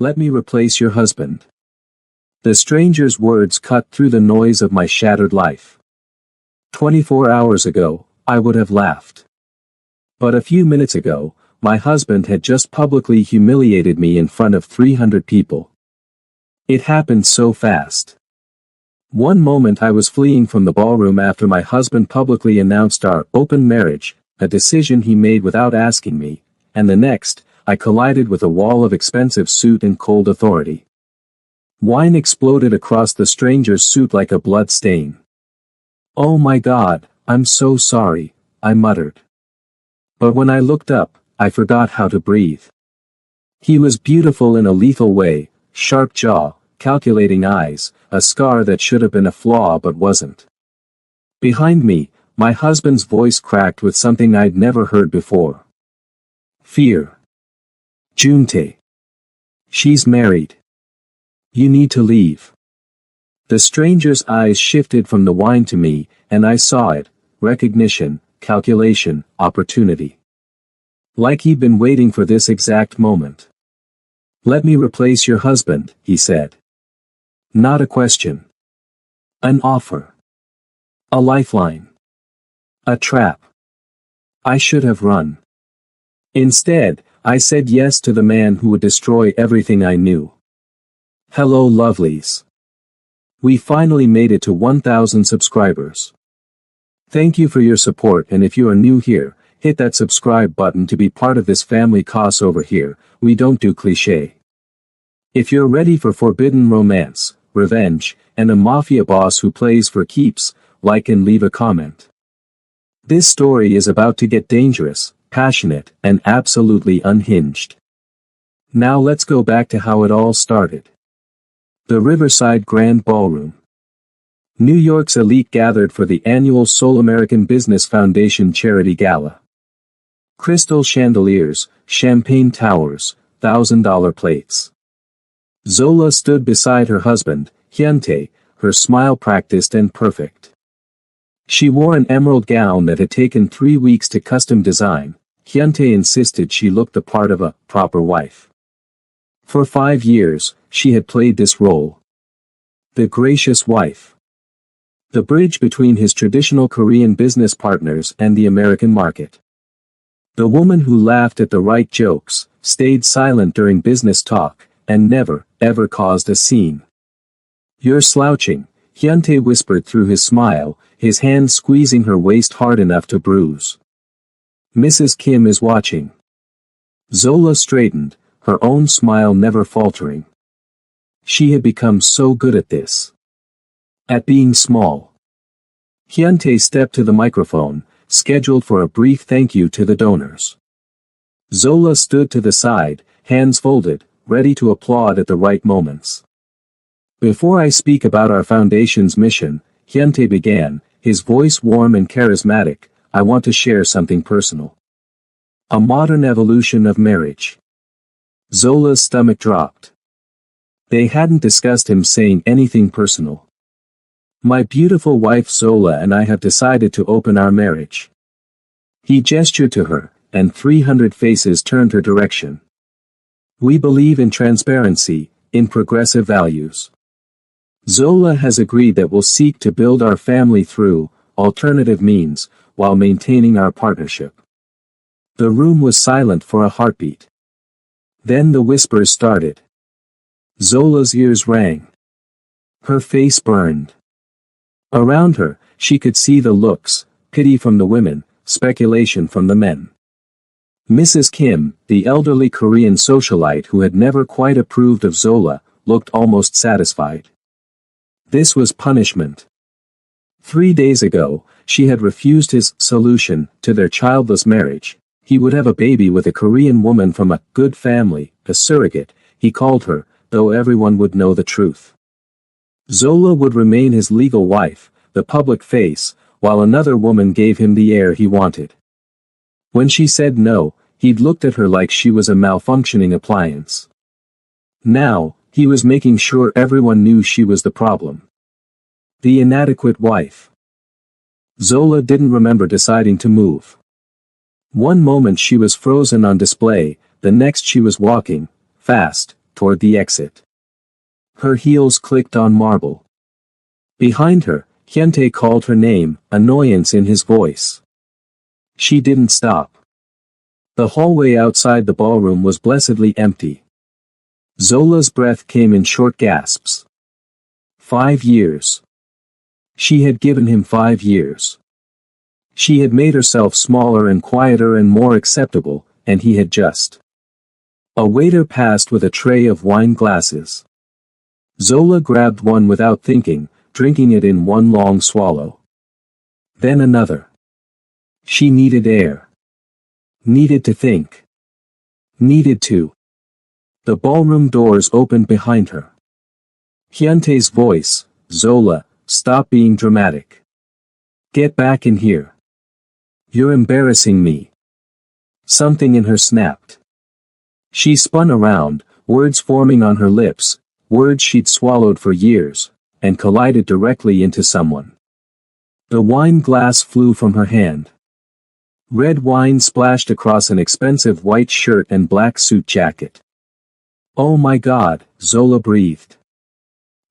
Let me replace your husband. The stranger's words cut through the noise of my shattered life. 24 hours ago, I would have laughed. But a few minutes ago, my husband had just publicly humiliated me in front of 300 people. It happened so fast. One moment I was fleeing from the ballroom after my husband publicly announced our open marriage, a decision he made without asking me, and the next, I collided with a wall of expensive suit and cold authority. Wine exploded across the stranger's suit like a blood stain. "Oh my God, I'm so sorry," I muttered. But when I looked up, I forgot how to breathe. He was beautiful in a lethal way, sharp jaw, calculating eyes, a scar that should have been a flaw but wasn't. Behind me, my husband's voice cracked with something I'd never heard before. Fear. Junte. She's married. You need to leave. The stranger's eyes shifted from the wine to me, and I saw it, recognition, calculation, opportunity. Like he'd been waiting for this exact moment. "Let me replace your husband," he said. Not a question. An offer. A lifeline. A trap. I should have run. Instead, I said yes to the man who would destroy everything I knew. Hello lovelies. We finally made it to 1,000 subscribers. Thank you for your support, and if you are new here, hit that subscribe button to be part of this family cause over here. We don't do cliché. If you're ready for forbidden romance, revenge, and a mafia boss who plays for keeps, like and leave a comment. This story is about to get dangerous, passionate, and absolutely unhinged. Now let's go back to how it all started. The Riverside Grand Ballroom. New York's elite gathered for the annual Seoul American Business Foundation Charity Gala. Crystal chandeliers, champagne towers, $1,000 plates. Zola stood beside her husband, Hyuntae, her smile practiced and perfect. She wore an emerald gown that had taken 3 weeks to custom design. Hyuntae insisted she looked the part of a proper wife. For 5 years, she had played this role. The gracious wife. The bridge between his traditional Korean business partners and the American market. The woman who laughed at the right jokes, stayed silent during business talk, and never, ever caused a scene. "You're slouching," Hyuntae whispered through his smile, his hand squeezing her waist hard enough to bruise. "Mrs. Kim is watching." Zola straightened, her own smile never faltering. She had become so good at this. At being small. Hyuntae stepped to the microphone, scheduled for a brief thank you to the donors. Zola stood to the side, hands folded, ready to applaud at the right moments. "Before I speak about our foundation's mission," Hyuntae began, his voice warm and charismatic, "I want to share something personal. A modern evolution of marriage." Zola's stomach dropped. They hadn't discussed him saying anything personal. "My beautiful wife Zola and I have decided to open our marriage." He gestured to her, and 300 faces turned her direction. "We believe in transparency, in progressive values. Zola has agreed that we'll seek to build our family through alternative means, while maintaining our partnership." The room was silent for a heartbeat. Then the whispers started. Zola's ears rang. Her face burned. Around her, she could see the looks, pity from the women, speculation from the men. Mrs. Kim, the elderly Korean socialite who had never quite approved of Zola, looked almost satisfied. This was punishment. 3 days ago, she had refused his solution to their childless marriage. He would have a baby with a Korean woman from a good family, a surrogate, he called her, though everyone would know the truth. Zola would remain his legal wife, the public face, while another woman gave him the heir he wanted. When she said no, he'd looked at her like she was a malfunctioning appliance. Now, he was making sure everyone knew she was the problem. The inadequate wife. Zola didn't remember deciding to move. One moment she was frozen on display, the next she was walking, fast, toward the exit. Her heels clicked on marble. Behind her, Hyuntae called her name, annoyance in his voice. She didn't stop. The hallway outside the ballroom was blessedly empty. Zola's breath came in short gasps. 5 years. She had given him 5 years. She had made herself smaller and quieter and more acceptable, and he had just. A waiter passed with a tray of wine glasses. Zola grabbed one without thinking, drinking it in one long swallow. Then another. She needed air. Needed to think. Needed to. The ballroom doors opened behind her. Hyuntae's voice, Zola, stop being dramatic. Get back in here. You're embarrassing me. Something in her snapped. She spun around, words forming on her lips, words she'd swallowed for years, and collided directly into someone. The wine glass flew from her hand. Red wine splashed across an expensive white shirt and black suit jacket. Oh my God, Zola breathed.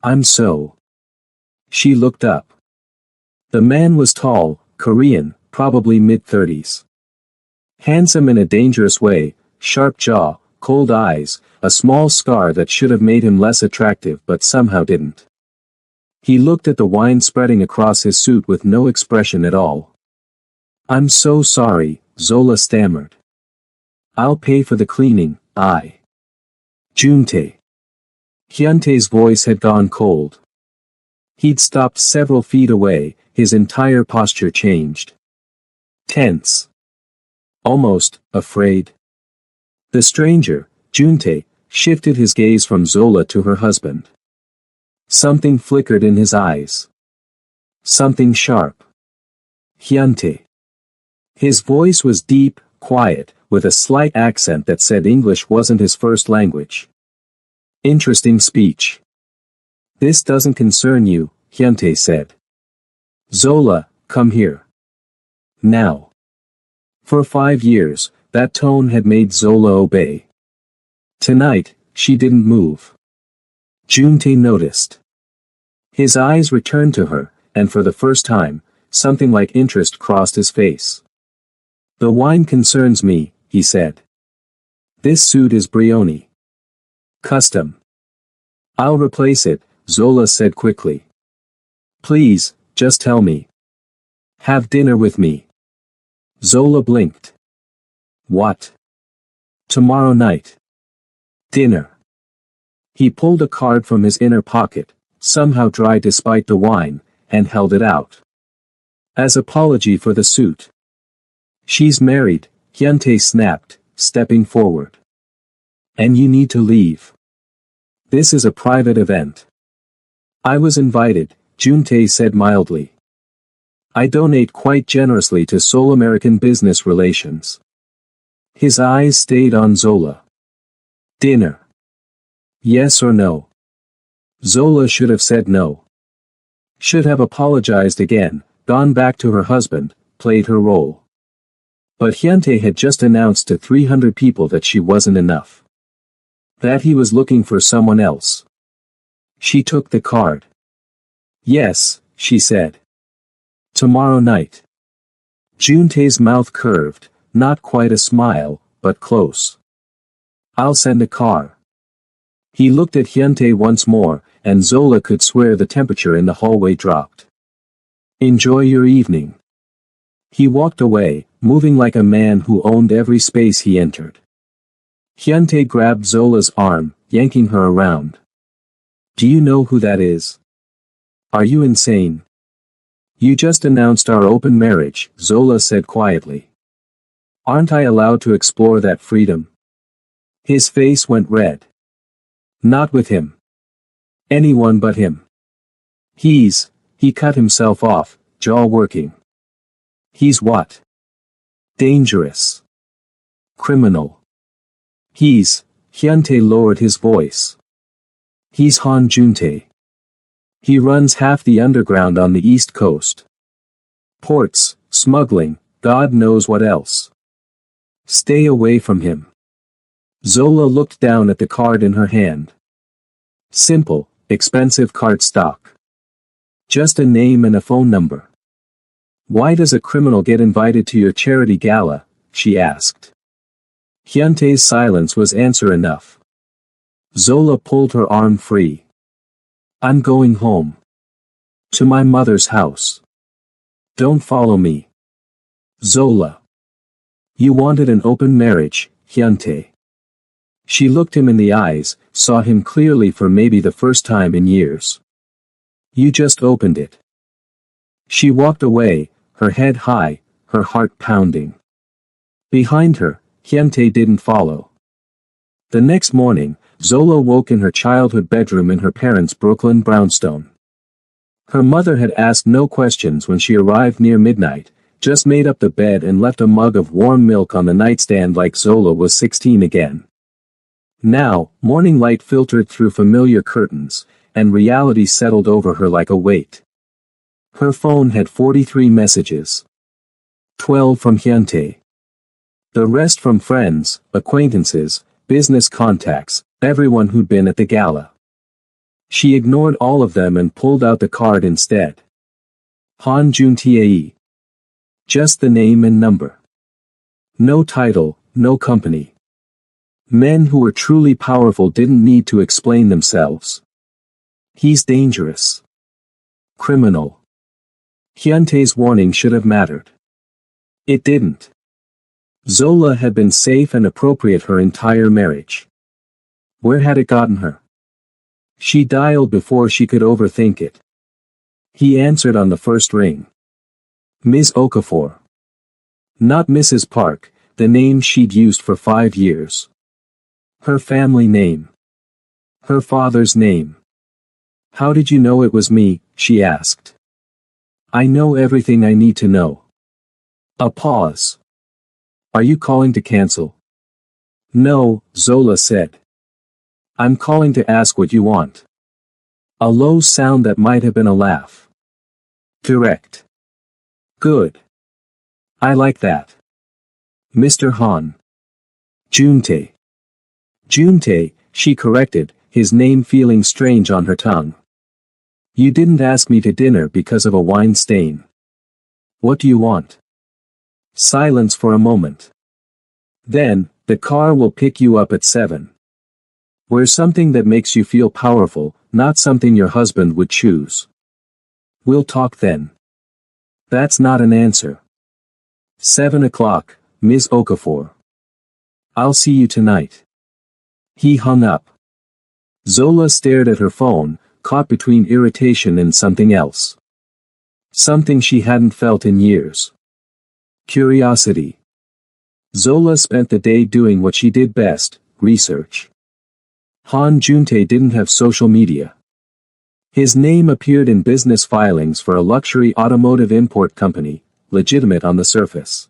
I'm so. She looked up. The man was tall, Korean, probably mid-30s. Handsome in a dangerous way, sharp jaw, cold eyes, a small scar that should have made him less attractive but somehow didn't. He looked at the wine spreading across his suit with no expression at all. I'm so sorry, Zola stammered. I'll pay for the cleaning, Juntae. Hyuntae's voice had gone cold. He'd stopped several feet away, his entire posture changed. Tense. Almost, afraid. The stranger, Juntae, shifted his gaze from Zola to her husband. Something flickered in his eyes. Something sharp. Hyuntae. His voice was deep, quiet, with a slight accent that said English wasn't his first language. Interesting speech. This doesn't concern you, Hyuntae said. Zola, come here. Now. For 5 years, that tone had made Zola obey. Tonight, she didn't move. Juntae noticed. His eyes returned to her, and for the first time, something like interest crossed his face. The wine concerns me, he said. This suit is Brioni. Custom. I'll replace it, Zola said quickly. Please, just tell me. Have dinner with me. Zola blinked. What? Tomorrow night. Dinner. He pulled a card from his inner pocket, somehow dry despite the wine, and held it out. As apology for the suit. She's married, Hyuntae snapped, stepping forward. And you need to leave. This is a private event. I was invited, Juntae said mildly. I donate quite generously to Seoul American business relations. His eyes stayed on Zola. Dinner. Yes or no? Zola should have said no. Should have apologized again, gone back to her husband, played her role. But Hyuntae had just announced to 300 people that she wasn't enough. That he was looking for someone else. She took the card. Yes, she said. Tomorrow night. Juntae's mouth curved, not quite a smile, but close. I'll send a car. He looked at Hyuntae once more, and Zola could swear the temperature in the hallway dropped. Enjoy your evening. He walked away, moving like a man who owned every space he entered. Hyuntae grabbed Zola's arm, yanking her around. Do you know who that is? Are you insane? You just announced our open marriage, Zola said quietly. Aren't I allowed to explore that freedom? His face went red. Not with him. Anyone but him. He cut himself off, jaw working. He's what? Dangerous. Criminal. Hyuntae lowered his voice. He's Han Juntae. He runs half the underground on the East Coast. Ports, smuggling, God knows what else. Stay away from him. Zola looked down at the card in her hand. Simple, expensive cardstock. Just a name and a phone number. Why does a criminal get invited to your charity gala? She asked. Hyuntae's silence was answer enough. Zola pulled her arm free. I'm going home. To my mother's house. Don't follow me. Zola. You wanted an open marriage, Hyuntae. She looked him in the eyes, saw him clearly for maybe the first time in years. You just opened it. She walked away, her head high, her heart pounding. Behind her, Hyuntae didn't follow. The next morning, Zola woke in her childhood bedroom in her parents' Brooklyn brownstone. Her mother had asked no questions when she arrived near midnight, just made up the bed and left a mug of warm milk on the nightstand like Zola was 16 again. Now, morning light filtered through familiar curtains, and reality settled over her like a weight. Her phone had 43 messages. 12 from Hyuntae. The rest from friends, acquaintances, business contacts, everyone who'd been at the gala. She ignored all of them and pulled out the card instead. Han Juntae. Just the name and number. No title, no company. Men who were truly powerful didn't need to explain themselves. He's dangerous. Criminal. Hyuntae's warning should have mattered. It didn't. Zola had been safe and appropriate her entire marriage. Where had it gotten her? She dialed before she could overthink it. He answered on the first ring. Ms. Okafor. Not Mrs. Park, the name she'd used for 5 years. Her family name. Her father's name. How did you know it was me? She asked. I know everything I need to know. A pause. Are you calling to cancel? No, Zola said. I'm calling to ask what you want. A low sound that might have been a laugh. Direct. Good. I like that. Mr. Han. Juntae. Juntae, she corrected, his name feeling strange on her tongue. You didn't ask me to dinner because of a wine stain. What do you want? Silence for a moment. Then, the car will pick you up at 7. Wear something that makes you feel powerful, not something your husband would choose. We'll talk then. That's not an answer. 7 o'clock, Ms. Okafor. I'll see you tonight. He hung up. Zola stared at her phone, caught between irritation and something else. Something she hadn't felt in years. Curiosity. Zola spent the day doing what she did best, research. Han Juntae didn't have social media. His name appeared in business filings for a luxury automotive import company, legitimate on the surface.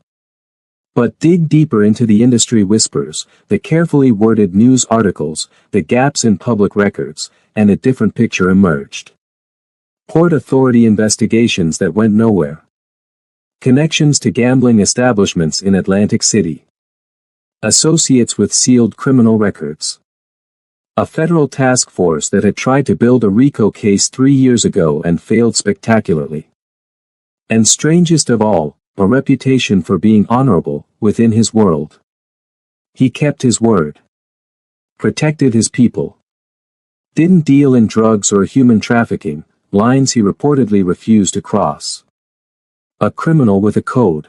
But dig deeper into the industry whispers, the carefully worded news articles, the gaps in public records, and a different picture emerged. Port Authority investigations that went nowhere. Connections to gambling establishments in Atlantic City. Associates with sealed criminal records. A federal task force that had tried to build a RICO case 3 years ago and failed spectacularly. And strangest of all, a reputation for being honorable, within his world. He kept his word. Protected his people. Didn't deal in drugs or human trafficking, lines he reportedly refused to cross. A criminal with a code.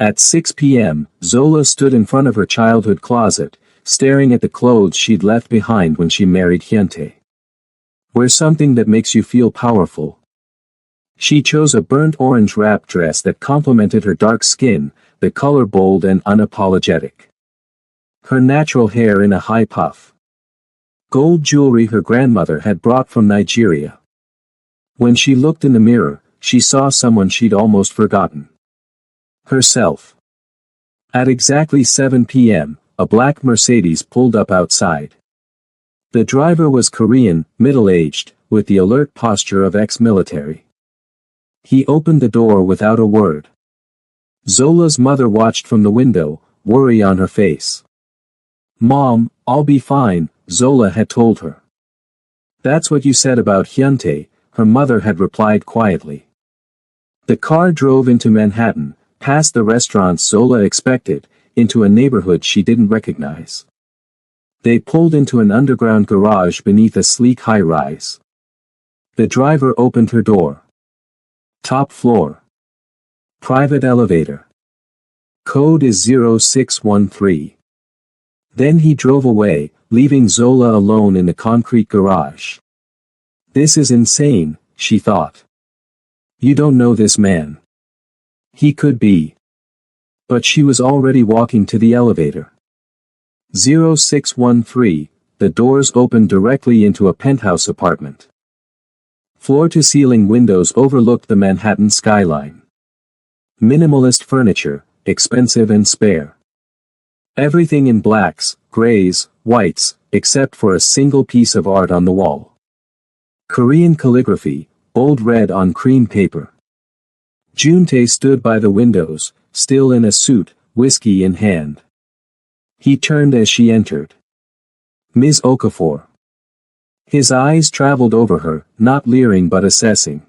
At 6 p.m., Zola stood in front of her childhood closet, staring at the clothes she'd left behind when she married Hyuntae. Wear something that makes you feel powerful. She chose a burnt orange wrap dress that complemented her dark skin, the color bold and unapologetic. Her natural hair in a high puff. Gold jewelry her grandmother had brought from Nigeria. When she looked in the mirror, she saw someone she'd almost forgotten. Herself. At exactly 7 p.m., a black Mercedes pulled up outside. The driver was Korean, middle-aged, with the alert posture of ex-military. He opened the door without a word. Zola's mother watched from the window, worry on her face. Mom, I'll be fine, Zola had told her. That's what you said about Hyuntae, her mother had replied quietly. The car drove into Manhattan, past the restaurants Zola expected, into a neighborhood she didn't recognize. They pulled into an underground garage beneath a sleek high-rise. The driver opened her door. Top floor. Private elevator. Code is 0613. Then he drove away, leaving Zola alone in the concrete garage. This is insane, she thought. You don't know this man. He could be. But she was already walking to the elevator. 0613, the doors opened directly into a penthouse apartment. Floor-to-ceiling windows overlooked the Manhattan skyline. Minimalist furniture, expensive and spare. Everything in blacks, grays, whites, except for a single piece of art on the wall. Korean calligraphy, bold red on cream paper. Juntae stood by the windows, still in a suit, whiskey in hand. He turned as she entered. Ms. Okafor. His eyes traveled over her, not leering but assessing.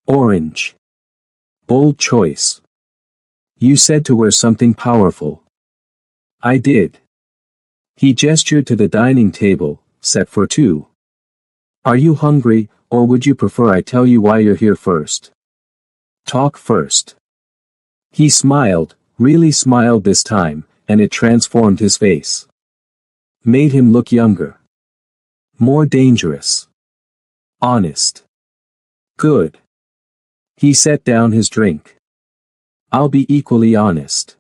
Orange. Bold choice. You said to wear something powerful. I did. He gestured to the dining table, set for two. Are you hungry, or would you prefer I tell you why you're here first? Talk first. He smiled, really smiled this time, and it transformed his face. Made him look younger. More dangerous. Honest. Good. He set down his drink. I'll be equally honest.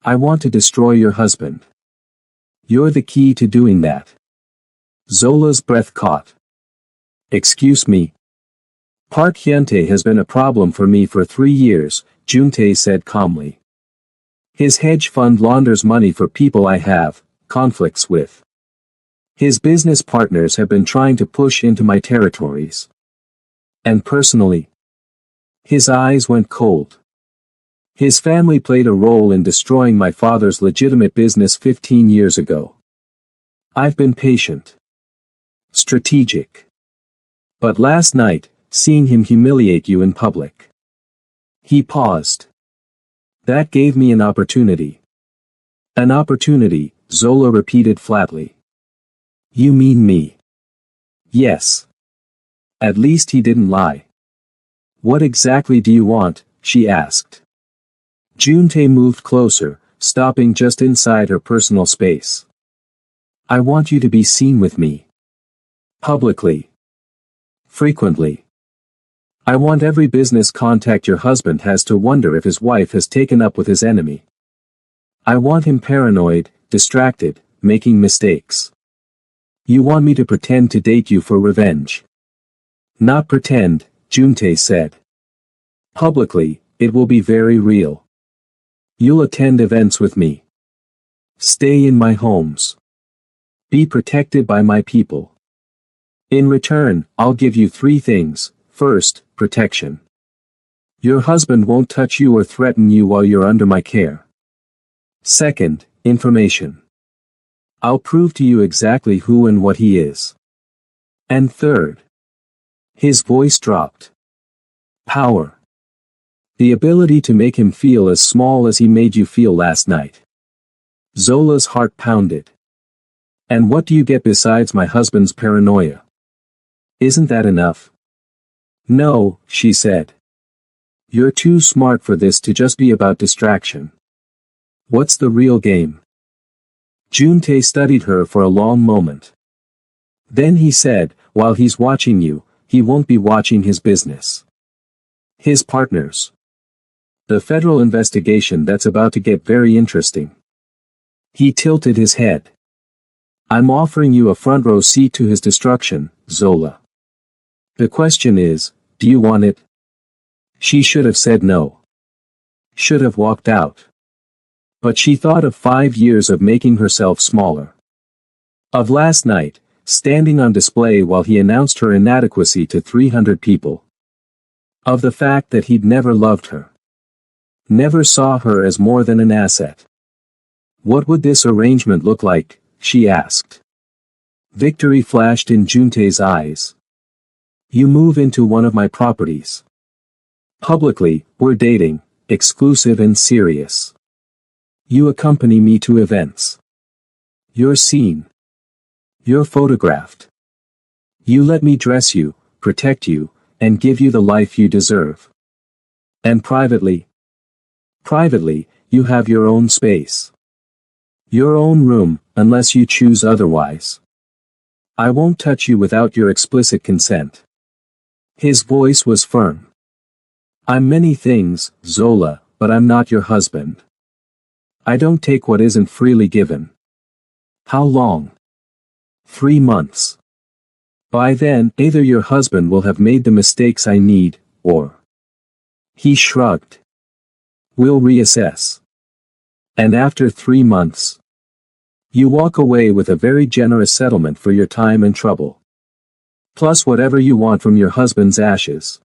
I want to destroy your husband. You're the key to doing that. Zola's breath caught. Excuse me. Park Hyuntae has been a problem for me for 3 years, Juntae said calmly. His hedge fund launders money for people I have conflicts with. His business partners have been trying to push into my territories. And personally, his eyes went cold. His family played a role in destroying my father's legitimate business 15 years ago. I've been patient. Strategic. But last night, seeing him humiliate you in public. He paused. That gave me an opportunity. An opportunity, Zola repeated flatly. You mean me? Yes. At least he didn't lie. What exactly do you want? She asked. Juntae moved closer, stopping just inside her personal space. I want you to be seen with me. Publicly. Frequently. I want every business contact your husband has to wonder if his wife has taken up with his enemy. I want him paranoid, distracted, making mistakes. You want me to pretend to date you for revenge. Not pretend, Juntae said. Publicly, it will be very real. You'll attend events with me. Stay in my homes. Be protected by my people. In return, I'll give you 3 things. First, protection. Your husband won't touch you or threaten you while you're under my care. Second, information. I'll prove to you exactly who and what he is. And third. His voice dropped. Power. The ability to make him feel as small as he made you feel last night. Zola's heart pounded. And what do you get besides my husband's paranoia? Isn't that enough? No, she said. You're too smart for this to just be about distraction. What's the real game? Juntae studied her for a long moment. Then he said, while he's watching you, he won't be watching his business. His partners. The federal investigation that's about to get very interesting. He tilted his head. I'm offering you a front row seat to his destruction, Zola. The question is, do you want it? She should have said no. Should have walked out. But she thought of 5 years of making herself smaller. Of last night, standing on display while he announced her inadequacy to 300 people. Of the fact that he'd never loved her. Never saw her as more than an asset. What would this arrangement look like? She asked. Victory flashed in Juntae's eyes. You move into one of my properties. Publicly, we're dating, exclusive and serious. You accompany me to events. You're seen. You're photographed. You let me dress you, protect you, and give you the life you deserve. And privately, you have your own space. Your own room, unless you choose otherwise. I won't touch you without your explicit consent. His voice was firm. I'm many things, Zola, but I'm not your husband. I don't take what isn't freely given. How long? 3 months. By then, either your husband will have made the mistakes I need, or... He shrugged. We'll reassess. And after 3 months, you walk away with a very generous settlement for your time and trouble. Plus whatever you want from your husband's ashes.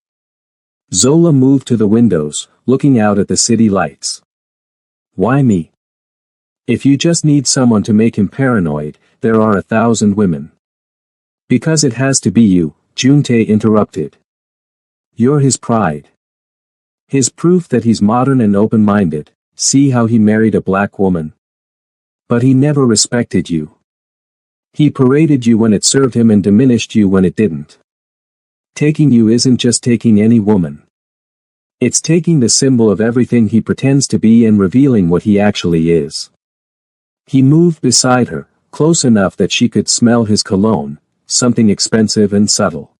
Zola moved to the windows, looking out at the city lights. Why me? If you just need someone to make him paranoid, there are 1,000 women. Because it has to be you, Juntae interrupted. You're his pride. His proof that he's modern and open-minded. See how he married a black woman. But he never respected you. He paraded you when it served him and diminished you when it didn't. Taking you isn't just taking any woman. It's taking the symbol of everything he pretends to be and revealing what he actually is. He moved beside her, close enough that she could smell his cologne, something expensive and subtle.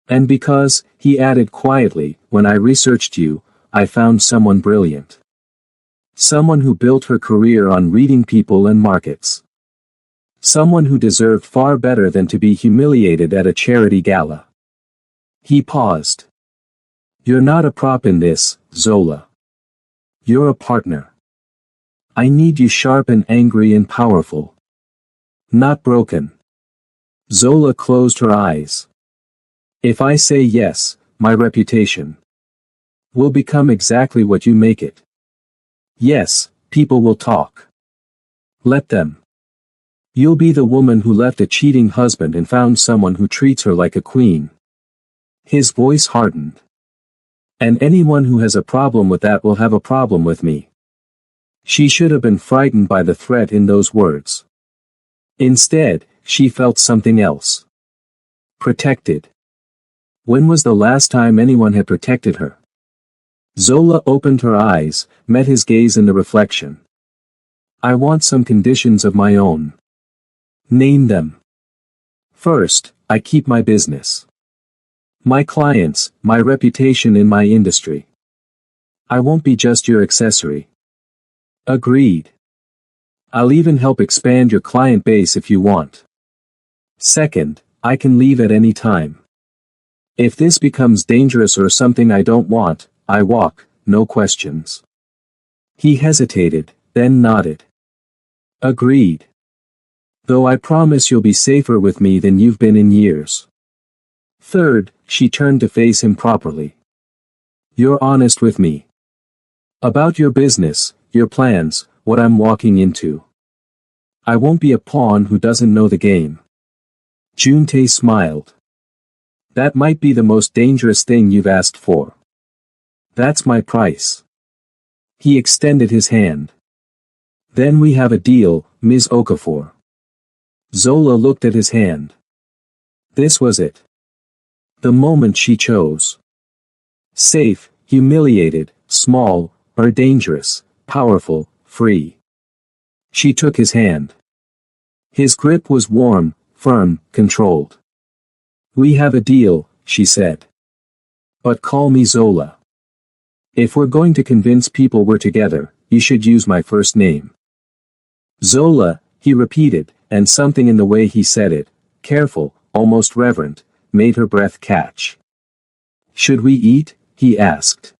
And because, he added quietly, when I researched you, I found someone brilliant. Someone who built her career on reading people and markets. Someone who deserved far better than to be humiliated at a charity gala. He paused. You're not a prop in this, Zola. You're a partner. I need you sharp and angry and powerful. Not broken. Zola closed her eyes. If I say yes, my reputation will become exactly what you make it. Yes, people will talk. Let them. You'll be the woman who left a cheating husband and found someone who treats her like a queen. His voice hardened. And anyone who has a problem with that will have a problem with me. She should have been frightened by the threat in those words. Instead, she felt something else. Protected. When was the last time anyone had protected her? Zola opened her eyes, met his gaze in the reflection. I want some conditions of my own. Name them. First, I keep my business. My clients, my reputation in my industry. I won't be just your accessory. Agreed. I'll even help expand your client base if you want. Second, I can leave at any time. If this becomes dangerous or something I don't want, I walk, no questions. He hesitated, then nodded. Agreed. Though I promise you'll be safer with me than you've been in years. Third, she turned to face him properly. You're honest with me. About your business, your plans, what I'm walking into. I won't be a pawn who doesn't know the game. Juntae smiled. That might be the most dangerous thing you've asked for. That's my price. He extended his hand. Then we have a deal, Ms. Okafor. Zola looked at his hand. This was it. The moment she chose. Safe, humiliated, small, or dangerous, powerful, free. She took his hand. His grip was warm, firm, controlled. We have a deal, she said. But call me Zola. If we're going to convince people we're together, you should use my first name. Zola, he repeated, and something in the way he said it, careful, almost reverent, made her breath catch. Should we eat? He asked.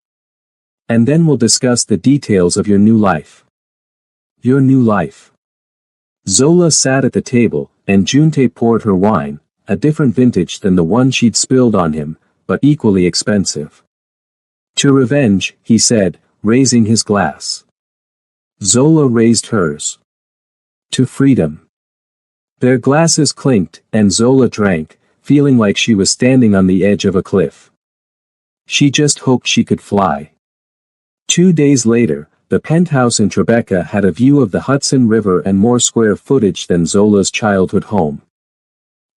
And then we'll discuss the details of your new life. Your new life. Zola sat at the table, and Juntae poured her wine, a different vintage than the one she'd spilled on him, but equally expensive. To revenge, he said, raising his glass. Zola raised hers. To freedom. Their glasses clinked, and Zola drank, feeling like she was standing on the edge of a cliff. She just hoped she could fly. 2 days later, the penthouse in Tribeca had a view of the Hudson River and more square footage than Zola's childhood home.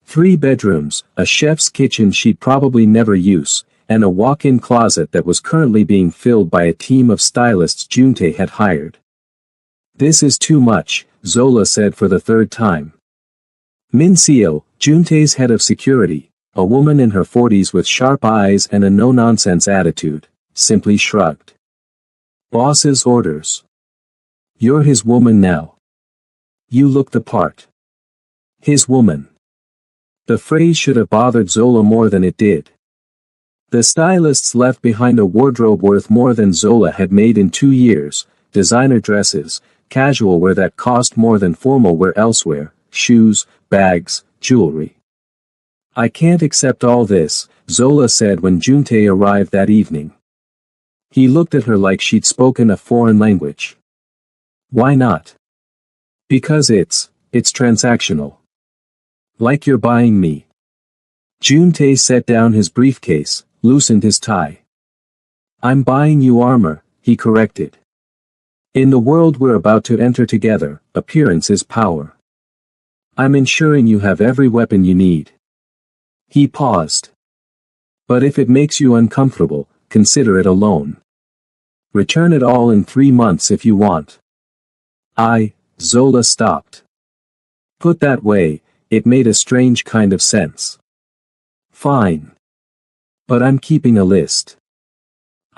3 bedrooms, a chef's kitchen she'd probably never use, and a walk-in closet that was currently being filled by a team of stylists Junte had hired. "This is too much," Zola said for the 3rd time. Mincio, Junte's head of security, a woman in her 40s with sharp eyes and a no-nonsense attitude, simply shrugged. "Boss's orders. You're his woman now. You look the part." His woman. The phrase should have bothered Zola more than it did. The stylists left behind a wardrobe worth more than Zola had made in 2 years, designer dresses, casual wear that cost more than formal wear elsewhere, shoes, bags, jewelry. "I can't accept all this," Zola said when Junte arrived that evening. He looked at her like she'd spoken a foreign language. "Why not?" "Because it's transactional. Like you're buying me." Junte set down his briefcase, loosened his tie. "I'm buying you armor," he corrected. "In the world we're about to enter together, appearance is power. I'm ensuring you have every weapon you need." He paused. "But if it makes you uncomfortable, consider it a loan. Return it all in 3 months if you want." Zola stopped. Put that way, it made a strange kind of sense. "Fine. But I'm keeping a list.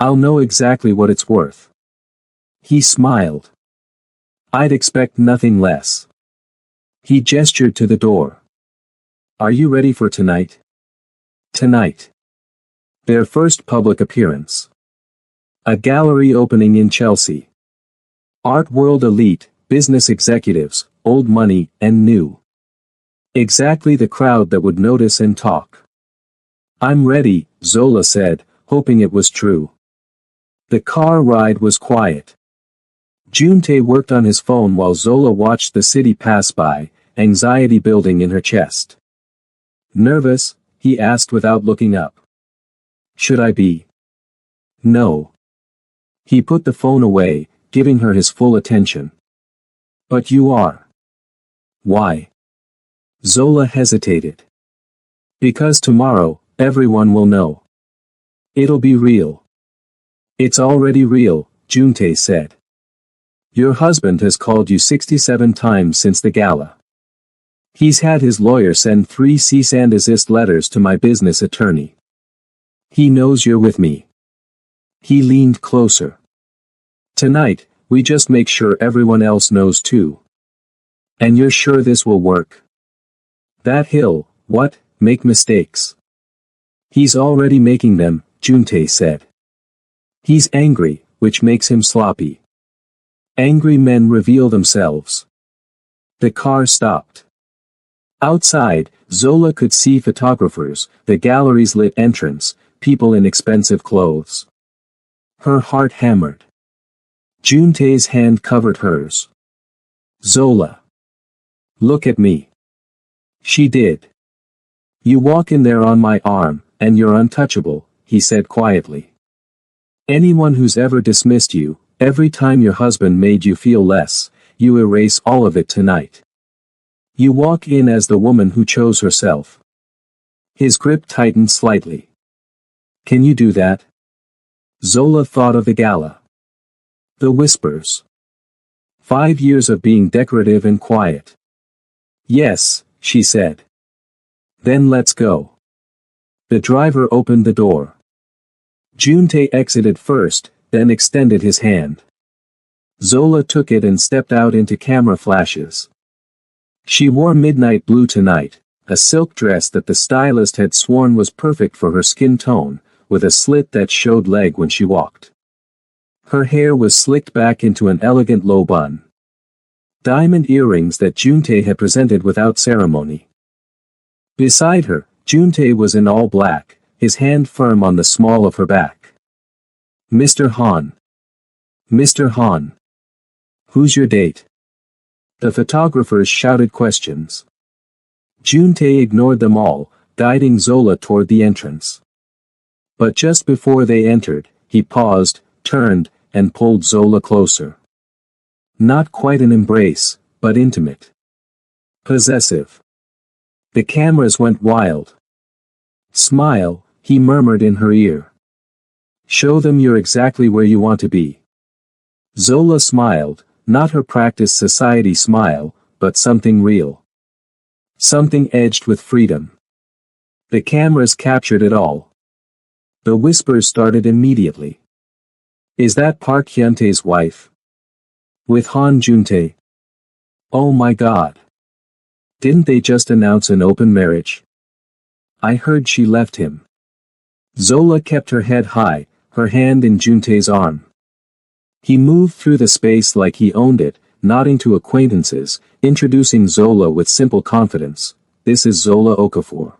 I'll know exactly what it's worth." He smiled. "I'd expect nothing less." He gestured to the door. "Are you ready for tonight?" Tonight. Their first public appearance. A gallery opening in Chelsea. Art world elite, business executives, old money, and new. Exactly the crowd that would notice and talk. "I'm ready," Zola said, hoping it was true. The car ride was quiet. Junte worked on his phone while Zola watched the city pass by, anxiety building in her chest. "Nervous?" he asked without looking up. "Should I be?" "No." He put the phone away, giving her his full attention. "But you are." "Why?" Zola hesitated. "Because tomorrow, everyone will know. It'll be real." "It's already real," Junte said. "Your husband has called you 67 times since the gala. He's had his lawyer send 3 cease and desist letters to my business attorney. He knows you're with me." He leaned closer. "Tonight, we just make sure everyone else knows too. And you're sure this will work?" "That he'll, what, make mistakes?" "He's already making them," Junte said. "He's angry, which makes him sloppy. Angry men reveal themselves." The car stopped. Outside, Zola could see photographers, the gallery's lit entrance, people in expensive clothes. Her heart hammered. Junte's hand covered hers. "Zola. Look at me." She did. "You walk in there on my arm, and you're untouchable," he said quietly. "Anyone who's ever dismissed you, every time your husband made you feel less, you erase all of it tonight. You walk in as the woman who chose herself." His grip tightened slightly. "Can you do that?" Zola thought of the gala. The whispers. 5 years of being decorative and quiet. "Yes," she said. "Then let's go." The driver opened the door. Junte exited first, then extended his hand. Zola took it and stepped out into camera flashes. She wore midnight blue tonight, a silk dress that the stylist had sworn was perfect for her skin tone, with a slit that showed leg when she walked. Her hair was slicked back into an elegant low bun. Diamond earrings that Junte had presented without ceremony. Beside her, Junte was in all black, his hand firm on the small of her back. "Mr. Han. Mr. Han." Who's your date? The photographers shouted questions. Juntae ignored them all, guiding Zola toward the entrance. But just before they entered, he paused, turned, and pulled Zola closer. Not quite an embrace, but intimate. Possessive. The cameras went wild. Smile, he murmured in her ear. Show them you're exactly where you want to be. Zola smiled, not her practiced society smile, but something real. Something edged with freedom. The cameras captured it all. The whispers started immediately. Is that Park Hyuntae's wife? With Han Juntae? Oh my god. Didn't they just announce an open marriage? I heard she left him. Zola kept her head high, her hand in Juntae's arm. He moved through the space like he owned it, nodding to acquaintances, introducing Zola with simple confidence. This is Zola Okafor.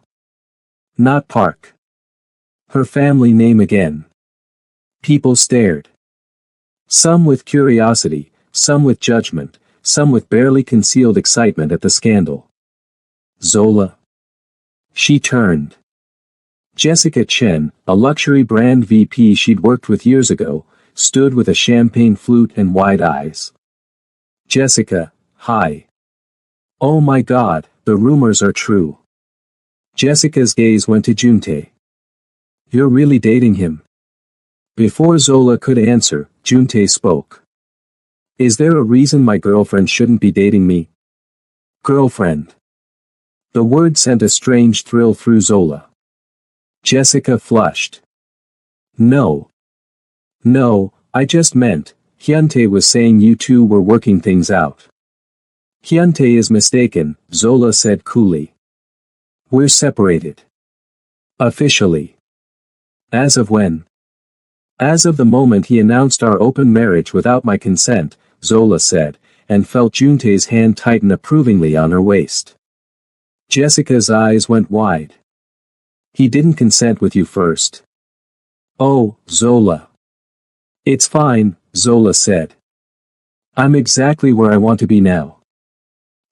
Not Park. Her family name again. People stared. Some with curiosity, some with judgment, some with barely concealed excitement at the scandal. Zola. She turned. Jessica Chen, a luxury brand VP she'd worked with years ago, stood with a champagne flute and wide eyes. Jessica, hi. Oh my god, the rumors are true. Jessica's gaze went to Juntae. You're really dating him? Before Zola could answer, Juntae spoke. Is there a reason my girlfriend shouldn't be dating me? Girlfriend. The word sent a strange thrill through Zola. Jessica flushed. No. No, I just meant, Hyuntae was saying you two were working things out. Hyuntae is mistaken, Zola said coolly. We're separated. Officially. As of when? As of the moment he announced our open marriage without my consent, Zola said, and felt Juntae's hand tighten approvingly on her waist. Jessica's eyes went wide. He didn't consent with you first. Oh, Zola. It's fine, Zola said. I'm exactly where I want to be now.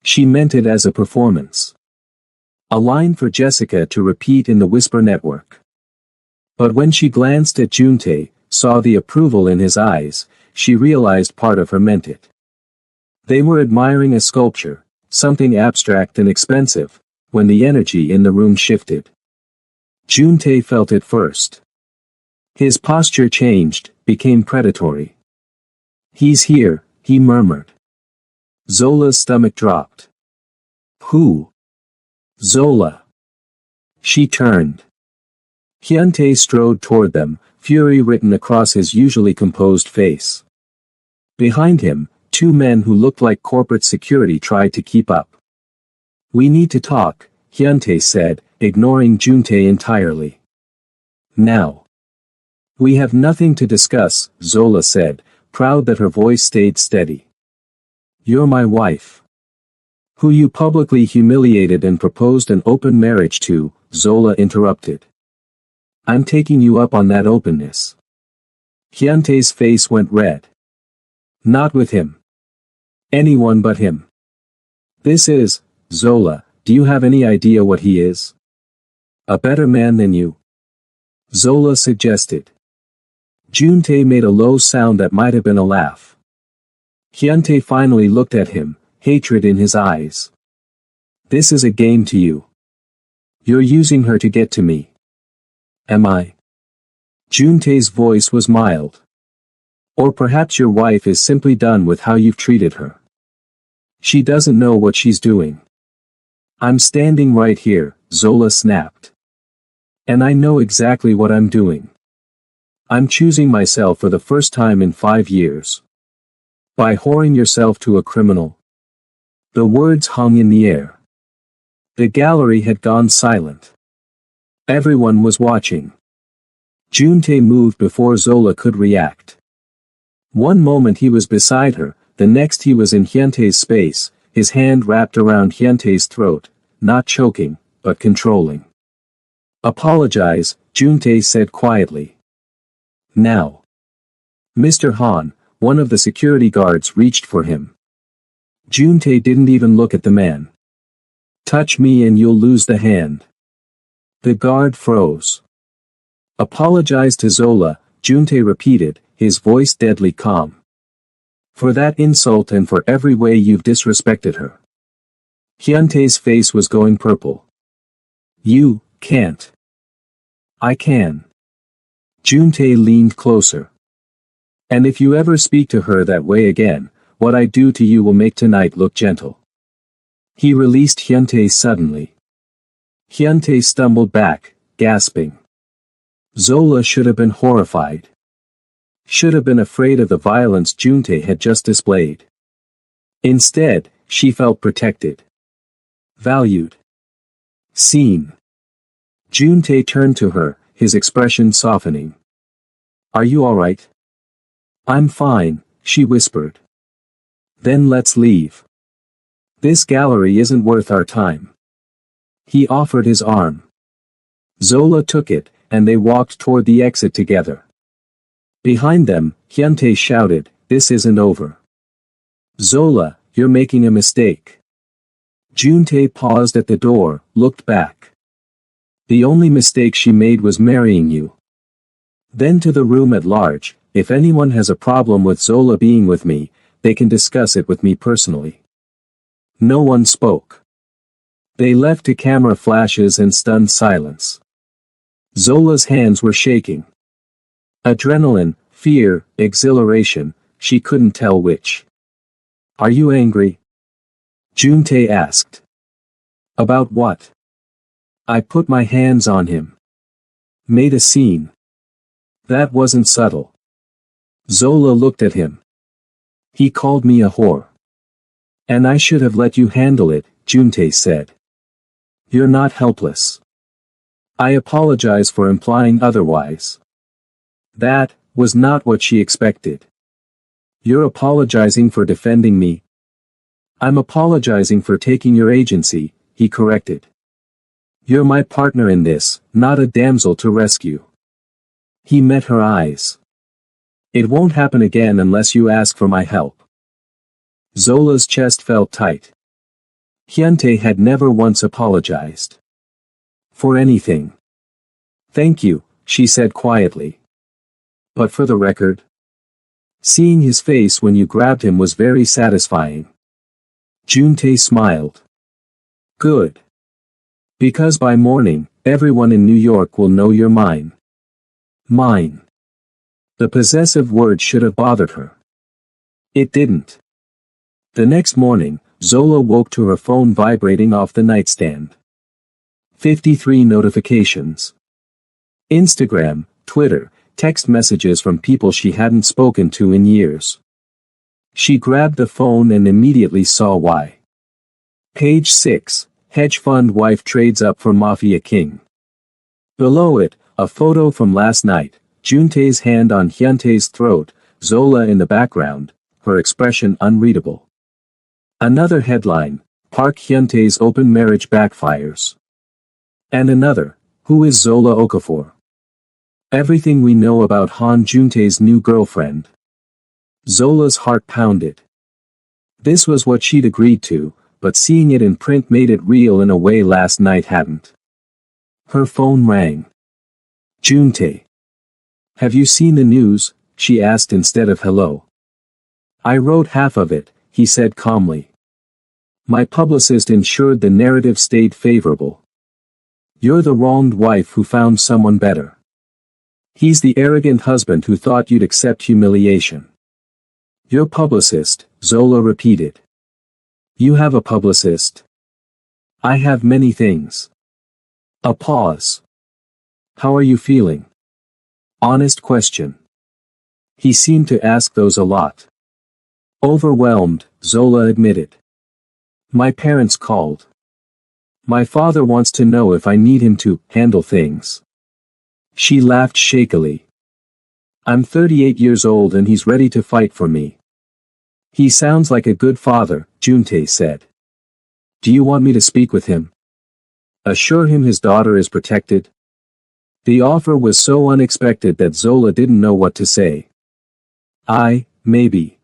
She meant it as a performance. A line for Jessica to repeat in the Whisper network. But when she glanced at Juntae, saw the approval in his eyes, she realized part of her meant it. They were admiring a sculpture, something abstract and expensive, when the energy in the room shifted. Juntae felt it first. His posture changed, became predatory. He's here, he murmured. Zola's stomach dropped. Who? Zola. She turned. Hyuntae strode toward them, fury written across his usually composed face. Behind him, two men who looked like corporate security tried to keep up. We need to talk, Hyuntae said, ignoring Juntae entirely. Now. We have nothing to discuss, Zola said, proud that her voice stayed steady. You're my wife. Who you publicly humiliated and proposed an open marriage to, Zola interrupted. I'm taking you up on that openness. Hyuntae's face went red. Not with him. Anyone but him. This is, Zola, do you have any idea what he is? A better man than you? Zola suggested. Juntae made a low sound that might have been a laugh. Hyuntae finally looked at him, hatred in his eyes. This is a game to you. You're using her to get to me. Am I? Juntae's voice was mild. Or perhaps your wife is simply done with how you've treated her. She doesn't know what she's doing. I'm standing right here, Zola snapped. And I know exactly what I'm doing. I'm choosing myself for the first time in 5 years. By whoring yourself to a criminal. The words hung in the air. The gallery had gone silent. Everyone was watching. Juntae moved before Zola could react. One moment he was beside her, the next he was in Hyuntae's space, his hand wrapped around Hyuntae's throat, not choking, but controlling. Apologize, Juntae said quietly. Now. Mr. Han, one of the security guards reached for him. Juntae didn't even look at the man. "Touch me and you'll lose the hand." The guard froze. "Apologize to Zola," Juntae repeated, his voice deadly calm. "For that insult and for every way you've disrespected her." Hyuntae's face was going purple. "You can't." "I can." Juntae leaned closer. "And if you ever speak to her that way again, what I do to you will make tonight look gentle." He released Hyuntae suddenly. Hyuntae stumbled back, gasping. Zola should have been horrified. Should have been afraid of the violence Juntae had just displayed. Instead, she felt protected. Valued. Seen. Juntae turned to her, his expression softening. "Are you alright?" "I'm fine," she whispered. "Then let's leave. This gallery isn't worth our time." He offered his arm. Zola took it, and they walked toward the exit together. Behind them, Hyuntae shouted, "This isn't over." "Zola, you're making a mistake." Juntae paused at the door, looked back. "The only mistake she made was marrying you." Then to the room at large, "If anyone has a problem with Zola being with me, they can discuss it with me personally." No one spoke. They left to camera flashes and stunned silence. Zola's hands were shaking. Adrenaline, fear, exhilaration, she couldn't tell which. "Are you angry?" Juntae asked. "About what?" "I put my hands on him. Made a scene." "That wasn't subtle." Zola looked at him. "He called me a whore." "And I should have let you handle it," Juntae said. "You're not helpless." "I apologize for implying otherwise." That was not what she expected. "You're apologizing for defending me?" "I'm apologizing for taking your agency," he corrected. "You're my partner in this, not a damsel to rescue." He met her eyes. "It won't happen again unless you ask for my help." Zola's chest felt tight. Hyuntae had never once apologized. For anything. "Thank you," she said quietly. "But for the record?" "Seeing his face when you grabbed him was very satisfying." Juntae smiled. "Good. Because by morning, everyone in New York will know you're mine." Mine. The possessive word should have bothered her. It didn't. The next morning, Zola woke to her phone vibrating off the nightstand. 53 notifications. Instagram, Twitter, text messages from people she hadn't spoken to in years. She grabbed the phone and immediately saw why. Page 6, hedge fund wife trades up for Mafia king. Below it, a photo from last night, Juntae's hand on Hyuntae's throat, Zola in the background, her expression unreadable. Another headline, Park Hyuntae's open marriage backfires. And another, who is Zola Okafor? Everything we know about Han Juntae's new girlfriend. Zola's heart pounded. This was what she'd agreed to, but seeing it in print made it real in a way last night hadn't. Her phone rang. Juntae. "Have you seen the news?" she asked instead of hello. "I wrote half of it," he said calmly. "My publicist ensured the narrative stayed favorable. You're the wronged wife who found someone better. He's the arrogant husband who thought you'd accept humiliation." "Your publicist," Zola repeated. "You have a publicist?" "I have many things." A pause. "How are you feeling?" Honest question. He seemed to ask those a lot. "Overwhelmed," Zola admitted. "My parents called. My father wants to know if I need him to handle things." She laughed shakily. "I'm 38 years old and he's ready to fight for me." "He sounds like a good father," Juntae said. "Do you want me to speak with him? Assure him his daughter is protected?" The offer was so unexpected that Zola didn't know what to say. maybe.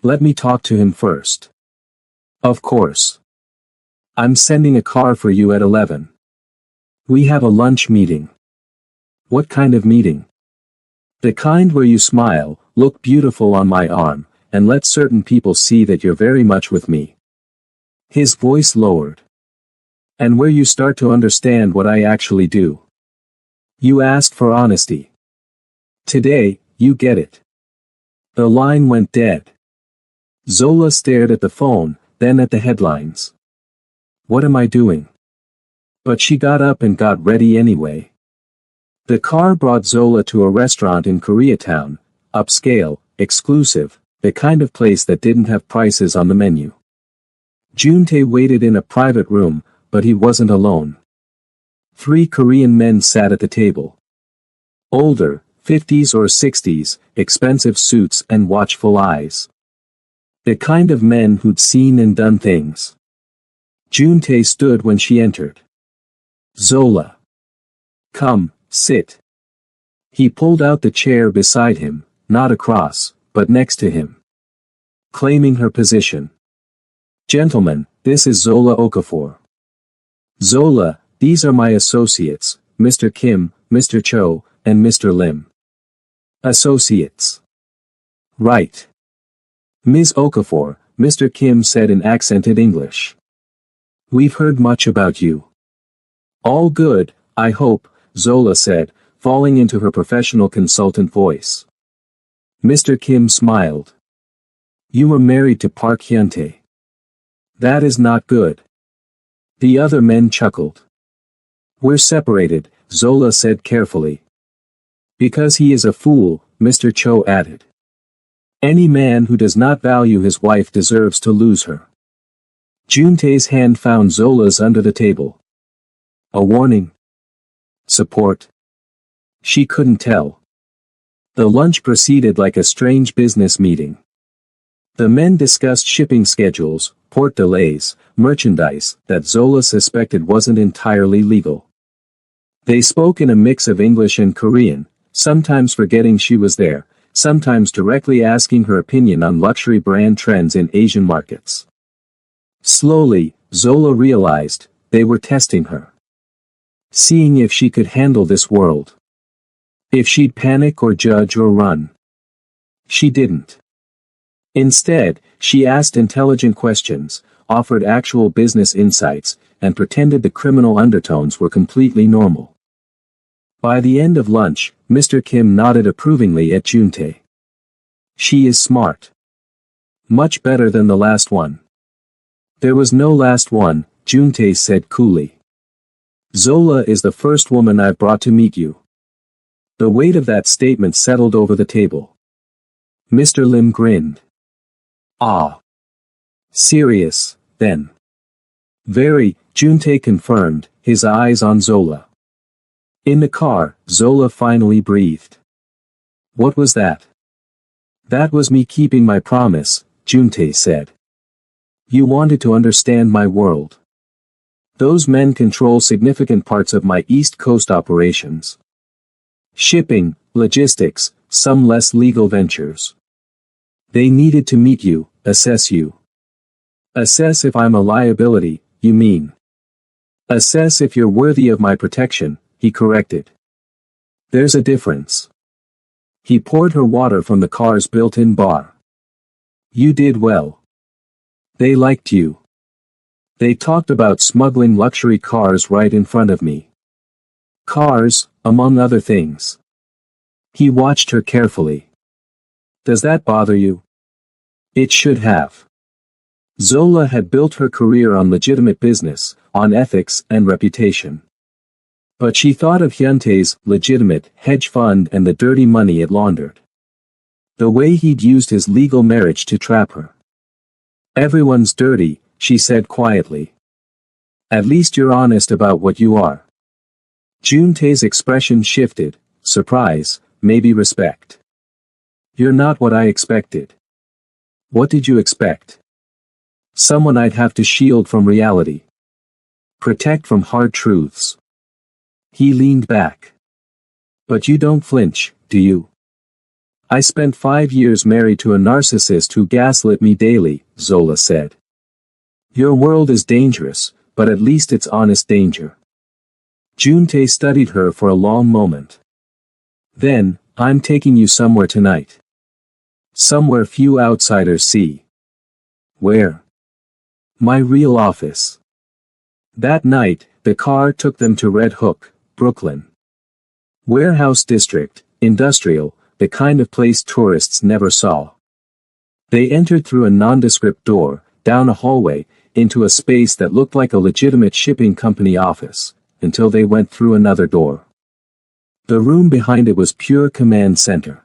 Let me talk to him first. Of course. I'm sending a car for you at 11. We have a lunch meeting. What kind of meeting? The kind where you smile, look beautiful on my arm, and let certain people see that you're very much with me. His voice lowered. And where you start to understand what I actually do. You asked for honesty. Today, you get it. The line went dead. Zola stared at the phone, then at the headlines. What am I doing? But she got up and got ready anyway. The car brought Zola to a restaurant in Koreatown, upscale, exclusive, the kind of place that didn't have prices on the menu. Juntae waited in a private room, but he wasn't alone. 3 Korean men sat at the table. Older, 50s or 60s, expensive suits and watchful eyes. The kind of men who'd seen and done things. Juntae stood when she entered. Zola. Come, sit. He pulled out the chair beside him, not across, but next to him. Claiming her position. Gentlemen, this is Zola Okafor. Zola, these are my associates, Mr. Kim, Mr. Cho, and Mr. Lim. Associates. Right. Ms. Okafor, Mr. Kim said in accented English. We've heard much about you. All good, I hope, Zola said, falling into her professional consultant voice. Mr. Kim smiled. You were married to Park Hyuntae. That is not good. The other men chuckled. We're separated, Zola said carefully. Because he is a fool, Mr. Cho added. Any man who does not value his wife deserves to lose her. Juntae's hand found Zola's under the table. A warning? Support? She couldn't tell. The lunch proceeded like a strange business meeting. The men discussed shipping schedules, port delays, merchandise that Zola suspected wasn't entirely legal. They spoke in a mix of English and Korean, sometimes forgetting she was there, sometimes directly asking her opinion on luxury brand trends in Asian markets. Slowly, Zola realized, they were testing her. Seeing if she could handle this world. If she'd panic or judge or run. She didn't. Instead, she asked intelligent questions, offered actual business insights, and pretended the criminal undertones were completely normal. By the end of lunch, Mr. Kim nodded approvingly at Juntae. She is smart. Much better than the last one. There was no last one, Juntae said coolly. Zola is the first woman I've brought to meet you. The weight of that statement settled over the table. Mr. Lim grinned. Ah. Serious, then. Very, Juntae confirmed, his eyes on Zola. In the car, Zola finally breathed. What was that? That was me keeping my promise, Juntae said. You wanted to understand my world. Those men control significant parts of my East Coast operations. Shipping, logistics, some less legal ventures. They needed to meet you, assess you. Assess if I'm a liability, you mean. Assess if you're worthy of my protection, he corrected. There's a difference. He poured her water from the car's built-in bar. You did well. They liked you. They talked about smuggling luxury cars right in front of me. Cars, among other things. He watched her carefully. Does that bother you? It should have. Zola had built her career on legitimate business, on ethics and reputation. But she thought of Hyuntae's legitimate hedge fund and the dirty money it laundered. The way he'd used his legal marriage to trap her. Everyone's dirty, she said quietly. At least you're honest about what you are. Juntae's expression shifted, surprise, maybe respect. You're not what I expected. What did you expect? Someone I'd have to shield from reality. Protect from hard truths. He leaned back. But you don't flinch, do you? I spent 5 years married to a narcissist who gaslit me daily, Zola said. Your world is dangerous, but at least it's honest danger. Juntae studied her for a long moment. Then, I'm taking you somewhere tonight. Somewhere few outsiders see. Where? My real office. That night, the car took them to Red Hook, Brooklyn. Warehouse district, industrial, the kind of place tourists never saw. They entered through a nondescript door, down a hallway, into a space that looked like a legitimate shipping company office, until they went through another door. The room behind it was pure command center.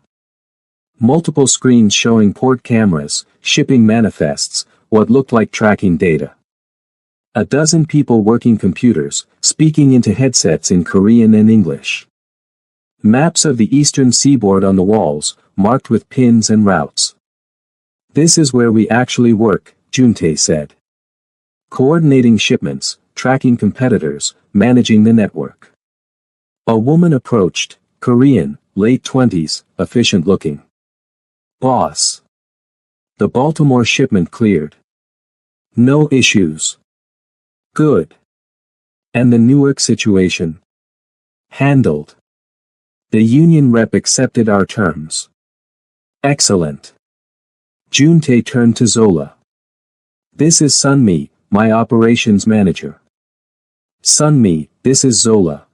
Multiple screens showing port cameras, shipping manifests, what looked like tracking data. A dozen people working computers, speaking into headsets in Korean and English. Maps of the eastern seaboard on the walls, marked with pins and routes. This is where we actually work, Juntae said. Coordinating shipments, tracking competitors, managing the network. A woman approached, Korean, late 20s, efficient looking. Boss. The Baltimore shipment cleared. No issues. Good. And the Newark situation? Handled. The union rep accepted our terms. Excellent. Juntae turned to Zola. This is Sunmi, my operations manager. Sunmi, this is Zola.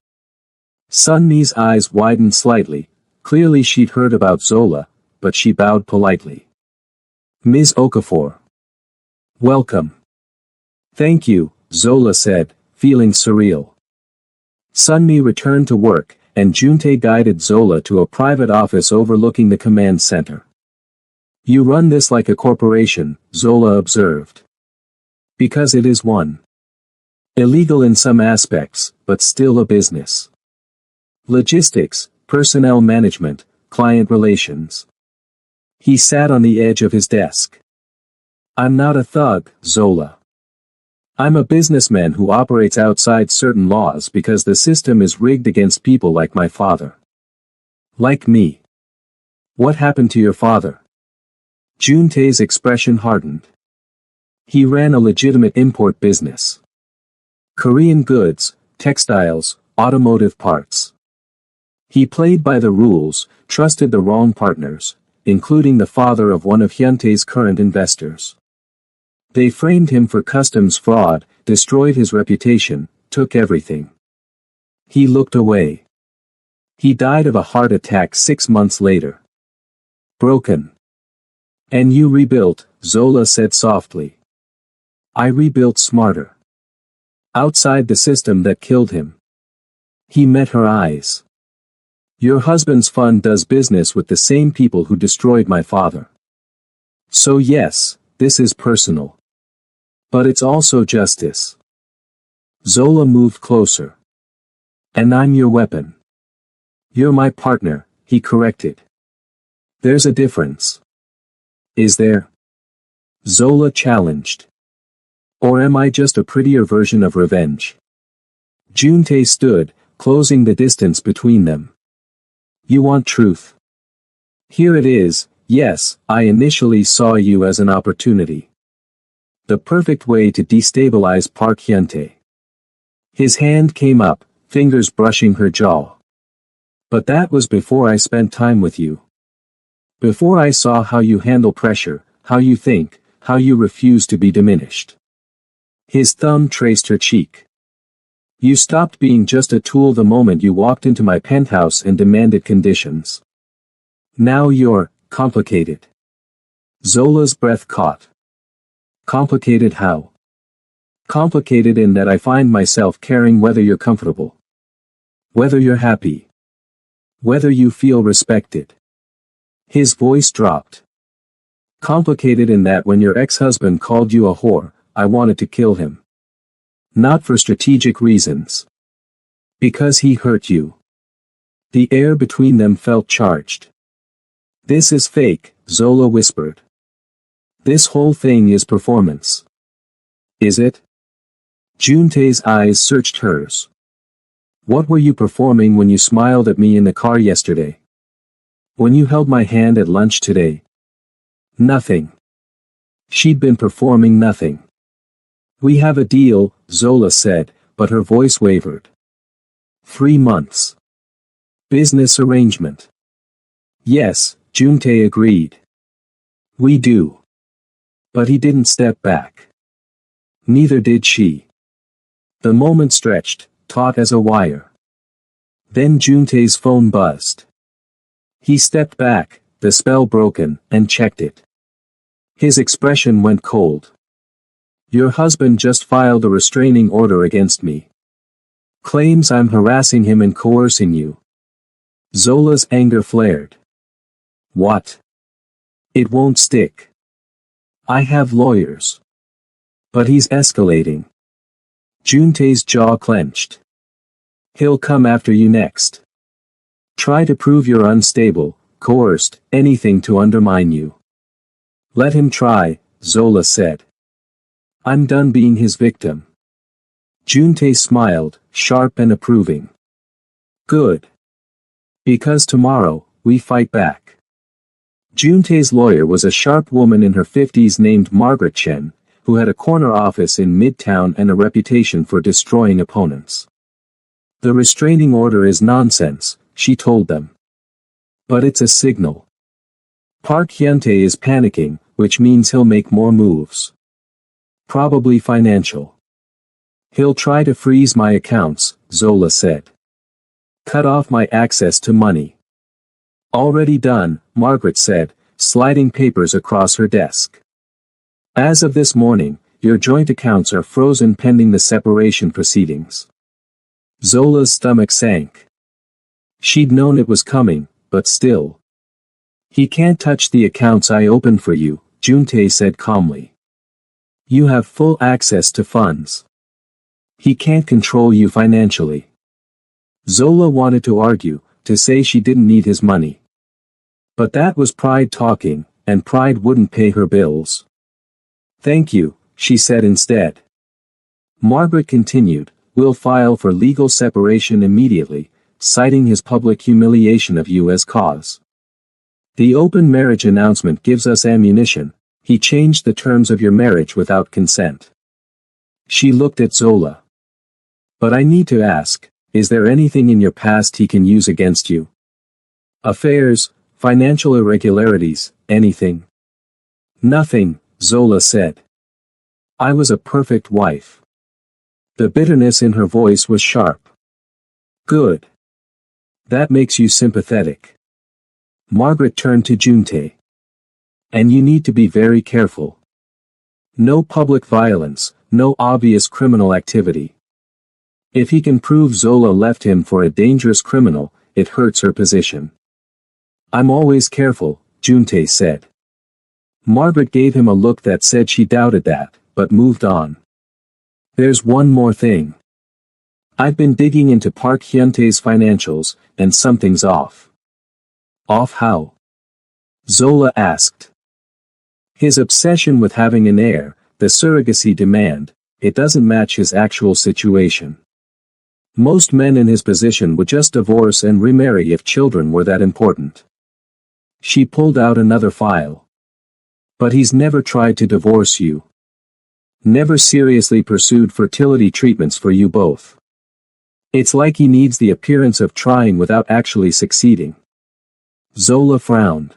Sunmi's eyes widened slightly, clearly she'd heard about Zola, but she bowed politely. Ms. Okafor. Welcome. Thank you, Zola said, feeling surreal. Sunmi returned to work, and Juntae guided Zola to a private office overlooking the command center. You run this like a corporation, Zola observed. Because it is one. Illegal in some aspects, but still a business. Logistics, personnel management, client relations. He sat on the edge of his desk. I'm not a thug, Zola. I'm a businessman who operates outside certain laws because the system is rigged against people like my father. Like me. What happened to your father? Juntae's expression hardened. He ran a legitimate import business. Korean goods, textiles, automotive parts. He played by the rules, trusted the wrong partners, including the father of one of Hyuntae's current investors. They framed him for customs fraud, destroyed his reputation, took everything. He looked away. He died of a heart attack 6 months later. Broken. And you rebuilt, Zola said softly. I rebuilt smarter. Outside the system that killed him. He met her eyes. Your husband's fund does business with the same people who destroyed my father. So yes, this is personal. But it's also justice. Zola moved closer. And I'm your weapon. You're my partner, he corrected. There's a difference. Is there? Zola challenged. Or am I just a prettier version of revenge? Juntae stood, closing the distance between them. You want truth? Here it is, yes, I initially saw you as an opportunity. The perfect way to destabilize Park Hyuntae. His hand came up, fingers brushing her jaw. But that was before I spent time with you. Before I saw how you handle pressure, how you think, how you refuse to be diminished. His thumb traced her cheek. You stopped being just a tool the moment you walked into my penthouse and demanded conditions. Now you're complicated. Zola's breath caught. Complicated how? Complicated in that I find myself caring whether you're comfortable. Whether you're happy. Whether you feel respected. His voice dropped. Complicated in that when your ex-husband called you a whore, I wanted to kill him. Not for strategic reasons. Because he hurt you. The air between them felt charged. This is fake, Zola whispered. This whole thing is performance. Is it? Juntae's eyes searched hers. What were you performing when you smiled at me in the car yesterday? When you held my hand at lunch today. Nothing. She'd been performing nothing. We have a deal, Zola said, but her voice wavered. 3 months. Business arrangement. Yes, Juntae agreed. We do. But he didn't step back. Neither did she. The moment stretched, taut as a wire. Then Juntae's phone buzzed. He stepped back, the spell broken, and checked it. His expression went cold. Your husband just filed a restraining order against me. Claims I'm harassing him and coercing you. Zola's anger flared. What? It won't stick. I have lawyers. But he's escalating. Juntae's jaw clenched. He'll come after you next. Try to prove you're unstable, coerced, anything to undermine you. Let him try, Zola said. I'm done being his victim. Juntae smiled, sharp and approving. Good. Because tomorrow, we fight back. Juntae's lawyer was a sharp woman in her 50s named Margaret Chen, who had a corner office in Midtown and a reputation for destroying opponents. The restraining order is nonsense, she told them. But it's a signal. Park Hyuntae is panicking, which means he'll make more moves. Probably financial. He'll try to freeze my accounts, Zola said. Cut off my access to money. Already done, Margaret said, sliding papers across her desk. As of this morning, your joint accounts are frozen pending the separation proceedings. Zola's stomach sank. She'd known it was coming, but still. He can't touch the accounts I opened for you, Juntae said calmly. You have full access to funds. He can't control you financially. Zola wanted to argue, to say she didn't need his money. But that was pride talking, and pride wouldn't pay her bills. Thank you, she said instead. Margaret continued, we'll file for legal separation immediately, citing his public humiliation of you as cause. The open marriage announcement gives us ammunition. He changed the terms of your marriage without consent. She looked at Zola. But I need to ask, is there anything in your past he can use against you? Affairs, financial irregularities, anything? Nothing, Zola said. I was a perfect wife. The bitterness in her voice was sharp. Good. That makes you sympathetic. Margaret turned to Juntae. And you need to be very careful. No public violence, no obvious criminal activity. If he can prove Zola left him for a dangerous criminal, it hurts her position. I'm always careful, Juntae said. Margaret gave him a look that said she doubted that, but moved on. There's one more thing. I've been digging into Park Hyuntae's financials, and something's off. Off how? Zola asked. His obsession with having an heir, the surrogacy demand, it doesn't match his actual situation. Most men in his position would just divorce and remarry if children were that important. She pulled out another file. But he's never tried to divorce you. Never seriously pursued fertility treatments for you both. It's like he needs the appearance of trying without actually succeeding. Zola frowned.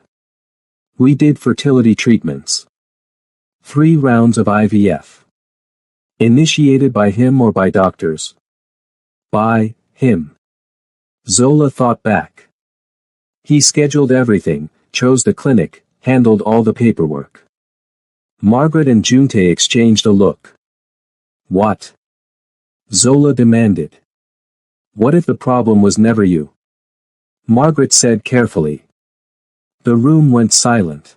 We did fertility treatments. 3 rounds of IVF. Initiated by him or by doctors? By him. Zola thought back. He scheduled everything, chose the clinic, handled all the paperwork. Margaret and Juntae exchanged a look. What? Zola demanded. What if the problem was never you? Margaret said carefully. The room went silent.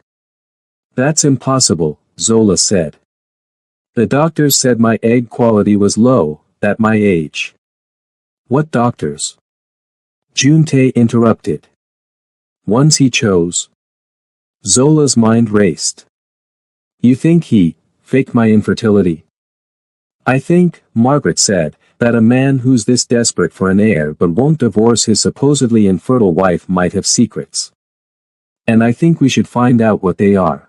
That's impossible, Zola said. The doctors said my egg quality was low, at my age. What doctors? Juntae interrupted. Ones he chose. Zola's mind raced. You think he faked my infertility? I think, Margaret said, that a man who's this desperate for an heir but won't divorce his supposedly infertile wife might have secrets. And I think we should find out what they are.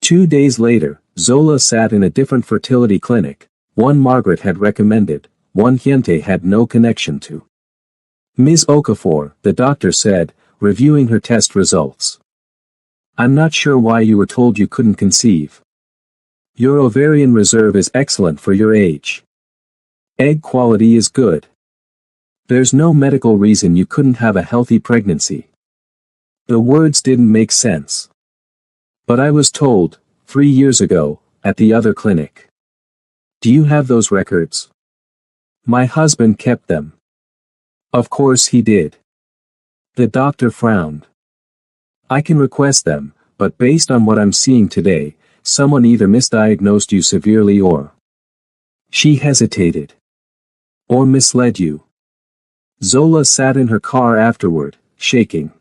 2 days later, Zola sat in a different fertility clinic, one Margaret had recommended, one Hyuntae had no connection to. Ms. Okafor, the doctor said, reviewing her test results. I'm not sure why you were told you couldn't conceive. Your ovarian reserve is excellent for your age. Egg quality is good. There's no medical reason you couldn't have a healthy pregnancy. The words didn't make sense. But I was told, 3 years ago, at the other clinic. Do you have those records? My husband kept them. Of course he did. The doctor frowned. I can request them, but based on what I'm seeing today, someone either misdiagnosed you severely or... She hesitated. Or misled you. Zola sat in her car afterward, shaking.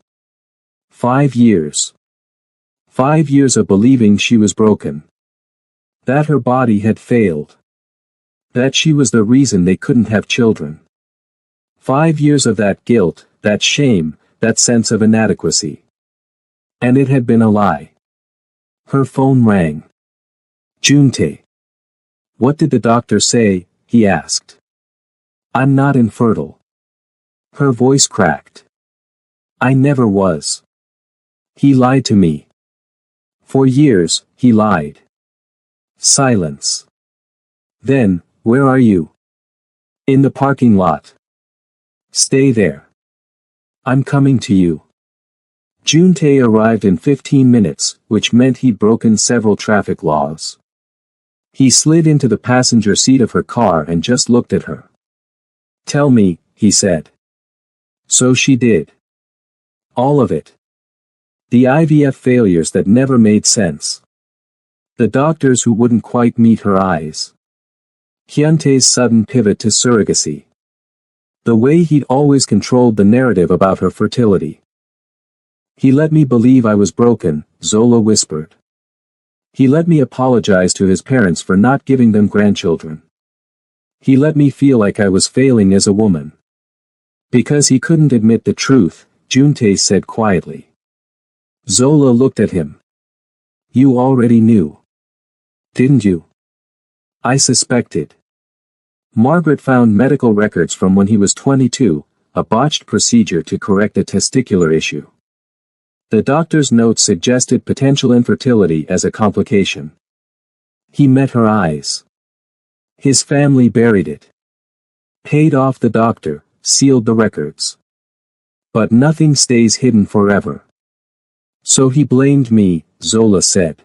5 years. 5 years of believing she was broken. That her body had failed. That she was the reason they couldn't have children. 5 years of that guilt, that shame, that sense of inadequacy. And it had been a lie. Her phone rang. Juntae. What did the doctor say? He asked. I'm not infertile. Her voice cracked. I never was. He lied to me. For years, he lied. Silence. Then, where are you? In the parking lot. Stay there. I'm coming to you. Juntae arrived in 15 minutes, which meant he'd broken several traffic laws. He slid into the passenger seat of her car and just looked at her. Tell me, he said. So she did. All of it. The IVF failures that never made sense. The doctors who wouldn't quite meet her eyes. Hyuntae's sudden pivot to surrogacy. The way he'd always controlled the narrative about her fertility. He let me believe I was broken, Zola whispered. He let me apologize to his parents for not giving them grandchildren. He let me feel like I was failing as a woman. Because he couldn't admit the truth, Juntae said quietly. Zola looked at him. You already knew. Didn't you? I suspected. Margaret found medical records from when he was 22, a botched procedure to correct a testicular issue. The doctor's notes suggested potential infertility as a complication. He met her eyes. His family buried it. Paid off the doctor, sealed the records. But nothing stays hidden forever. So he blamed me, Zola said.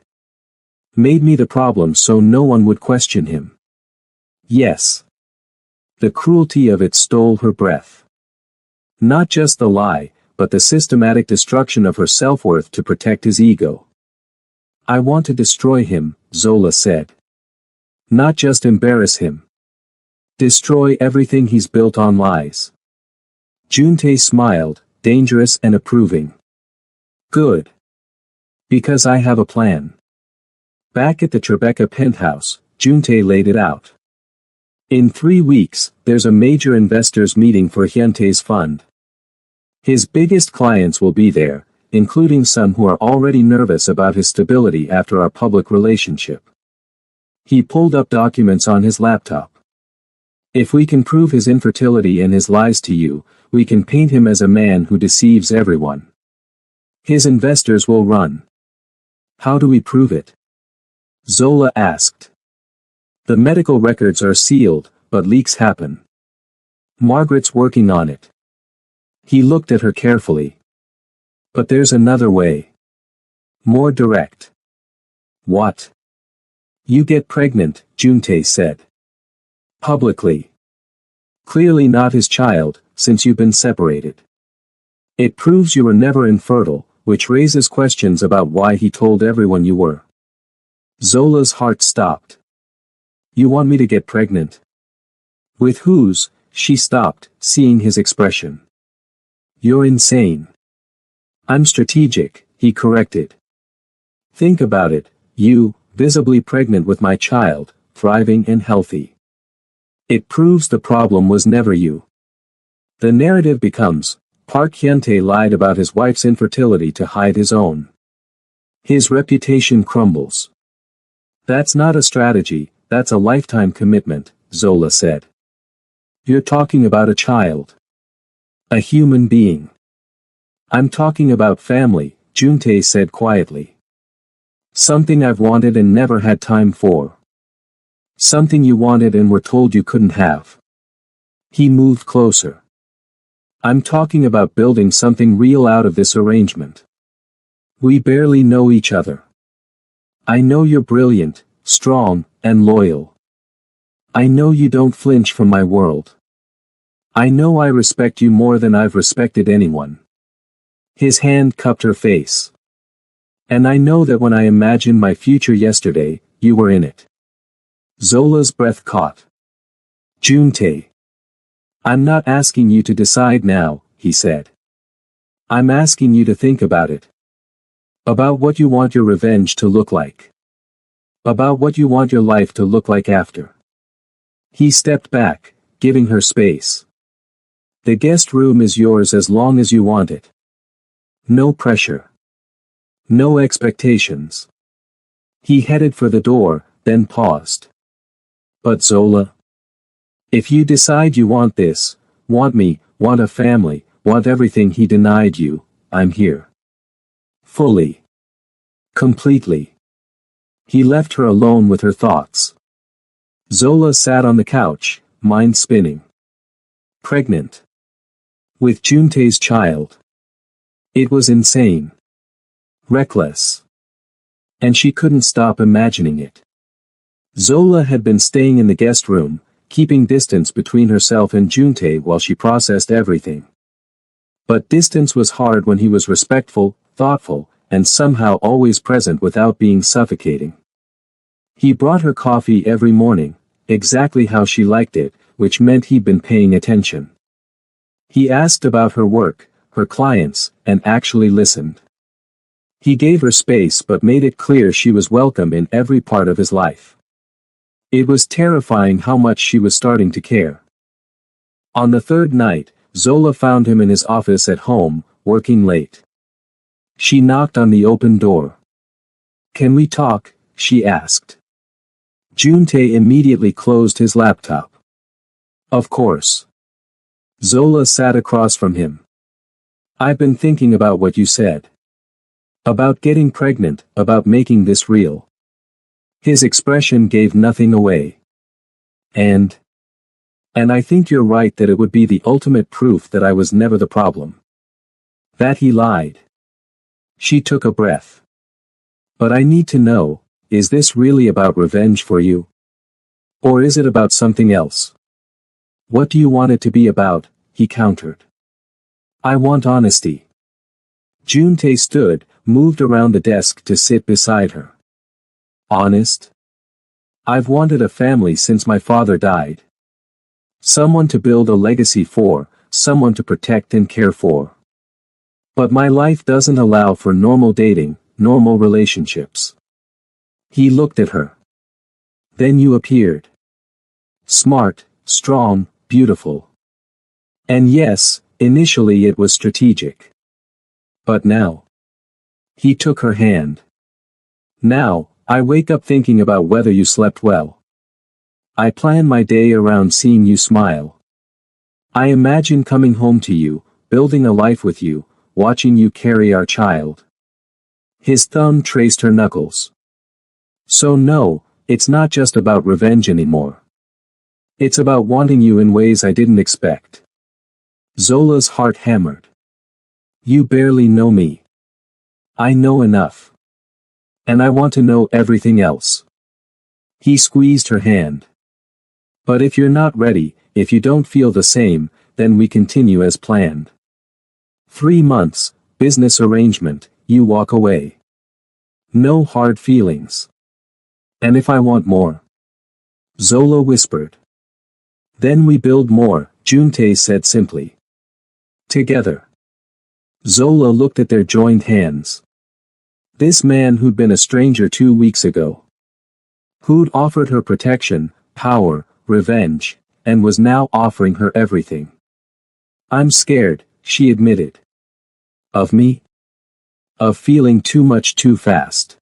Made me the problem so no one would question him. Yes. The cruelty of it stole her breath. Not just the lie, but the systematic destruction of her self-worth to protect his ego. I want to destroy him, Zola said. Not just embarrass him. Destroy everything he's built on lies. Juntae smiled, dangerous and approving. Good. Because I have a plan. Back at the Tribeca penthouse, Juntae laid it out. In 3 weeks, there's a major investors meeting for Hyuntae's fund. His biggest clients will be there, including some who are already nervous about his stability after our public relationship. He pulled up documents on his laptop. If we can prove his infertility and his lies to you, we can paint him as a man who deceives everyone. His investors will run. How do we prove it? Zola asked. The medical records are sealed, but leaks happen. Margaret's working on it. He looked at her carefully. But there's another way. More direct. What? You get pregnant, Juntae said. Publicly. Clearly not his child, since you've been separated. It proves you were never infertile, which raises questions about why he told everyone you were. Zola's heart stopped. You want me to get pregnant? With whose? She stopped, seeing his expression. You're insane. I'm strategic, he corrected. Think about it, you, visibly pregnant with my child, thriving and healthy. It proves the problem was never you. The narrative becomes, Park Hyuntae lied about his wife's infertility to hide his own. His reputation crumbles. That's not a strategy, that's a lifetime commitment, Zola said. You're talking about a child. A human being. I'm talking about family, Juntae said quietly. Something I've wanted and never had time for. Something you wanted and were told you couldn't have. He moved closer. I'm talking about building something real out of this arrangement. We barely know each other. I know you're brilliant, strong, and loyal. I know you don't flinch from my world. I know I respect you more than I've respected anyone. His hand cupped her face. And I know that when I imagined my future yesterday, you were in it. Zola's breath caught. Juntae. I'm not asking you to decide now, he said. I'm asking you to think about it. About what you want your revenge to look like. About what you want your life to look like after. He stepped back, giving her space. The guest room is yours as long as you want it. No pressure. No expectations. He headed for the door, then paused. But Zola? If you decide you want this, want me, want a family, want everything he denied you, I'm here. Fully. Completely. He left her alone with her thoughts. Zola sat on the couch, mind spinning. Pregnant. With Juntae's child. It was insane. Reckless. And she couldn't stop imagining it. Zola had been staying in the guest room, keeping distance between herself and Juntae while she processed everything. But distance was hard when he was respectful, thoughtful, and somehow always present without being suffocating. He brought her coffee every morning, exactly how she liked it, which meant he'd been paying attention. He asked about her work, her clients, and actually listened. He gave her space but made it clear she was welcome in every part of his life. It was terrifying how much she was starting to care. On the third night, Zola found him in his office at home, working late. She knocked on the open door. Can we talk? She asked. Juntae immediately closed his laptop. Of course. Zola sat across from him. I've been thinking about what you said. About getting pregnant, about making this real. His expression gave nothing away. And I think you're right that it would be the ultimate proof that I was never the problem. That he lied. She took a breath. But I need to know, is this really about revenge for you? Or is it about something else? What do you want it to be about? He countered. I want honesty. Juntae stood, moved around the desk to sit beside her. Honest? I've wanted a family since my father died. Someone to build a legacy for, someone to protect and care for. But my life doesn't allow for normal dating, normal relationships. He looked at her. Then you appeared. Smart, strong, beautiful. And yes, initially it was strategic. But now. He took her hand. Now, I wake up thinking about whether you slept well. I plan my day around seeing you smile. I imagine coming home to you, building a life with you, watching you carry our child. His thumb traced her knuckles. So no, it's not just about revenge anymore. It's about wanting you in ways I didn't expect. Zola's heart hammered. You barely know me. I know enough. And I want to know everything else. He squeezed her hand. But if you're not ready, if you don't feel the same, then we continue as planned. 3 months, business arrangement, you walk away. No hard feelings. And if I want more? Zola whispered. Then we build more, Juntae said simply. Together. Zola looked at their joined hands. This man who'd been a stranger 2 weeks ago. Who'd offered her protection, power, revenge, and was now offering her everything. I'm scared, she admitted. Of me? Of feeling too much too fast.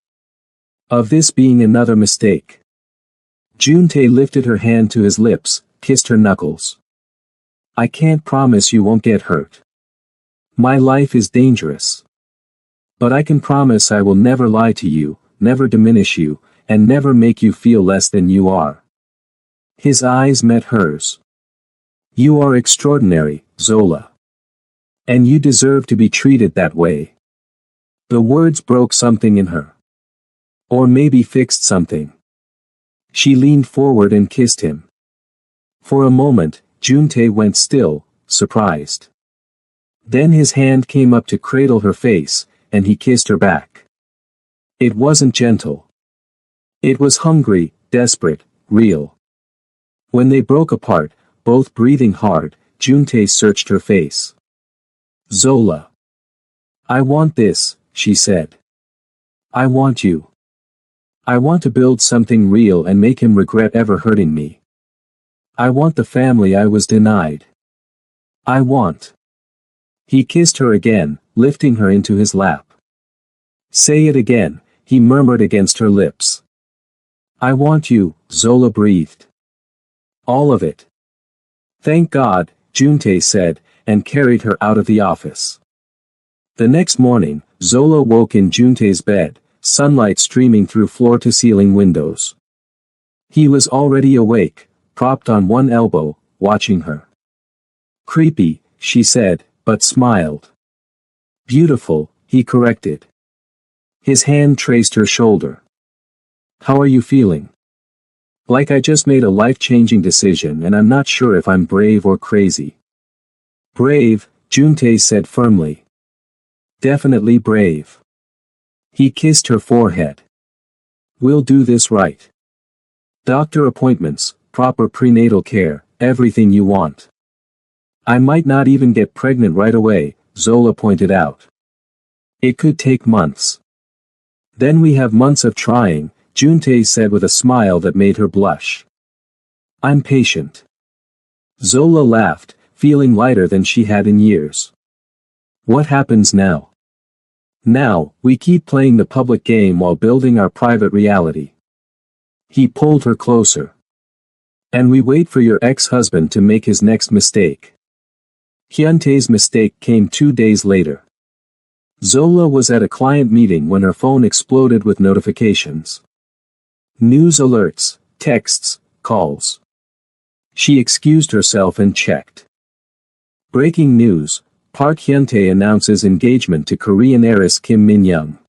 Of this being another mistake. Juntae lifted her hand to his lips, kissed her knuckles. I can't promise you won't get hurt. My life is dangerous. But I can promise I will never lie to you, never diminish you, and never make you feel less than you are. His eyes met hers. You are extraordinary, Zola. And you deserve to be treated that way. The words broke something in her. Or maybe fixed something. She leaned forward and kissed him. For a moment, Juntae went still, surprised. Then his hand came up to cradle her face, and he kissed her back. It wasn't gentle. It was hungry, desperate, real. When they broke apart, both breathing hard, Juntae searched her face. Zola. I want this, she said. I want you. I want to build something real and make him regret ever hurting me. I want the family I was denied. I want. He kissed her again, lifting her into his lap. Say it again, he murmured against her lips. I want you, Zola breathed. All of it. Thank God, Juntae said, and carried her out of the office. The next morning, Zola woke in Juntae's bed, sunlight streaming through floor-to-ceiling windows. He was already awake, propped on one elbow, watching her. Creepy, she said, but smiled. Beautiful, he corrected. His hand traced her shoulder. How are you feeling? Like I just made a life-changing decision and I'm not sure if I'm brave or crazy. Brave, Juntae said firmly. Definitely brave. He kissed her forehead. We'll do this right. Doctor appointments, proper prenatal care, everything you want. I might not even get pregnant right away, Zola pointed out. It could take months. Then we have months of trying, Juntae said with a smile that made her blush. I'm patient. Zola laughed, feeling lighter than she had in years. What happens now? Now, we keep playing the public game while building our private reality. He pulled her closer. And we wait for your ex-husband to make his next mistake. Hyuntae's mistake came 2 days later. Zola was at a client meeting when her phone exploded with notifications. News alerts, texts, calls. She excused herself and checked. Breaking news, Park Hyuntae announces engagement to Korean heiress Kim Min-young.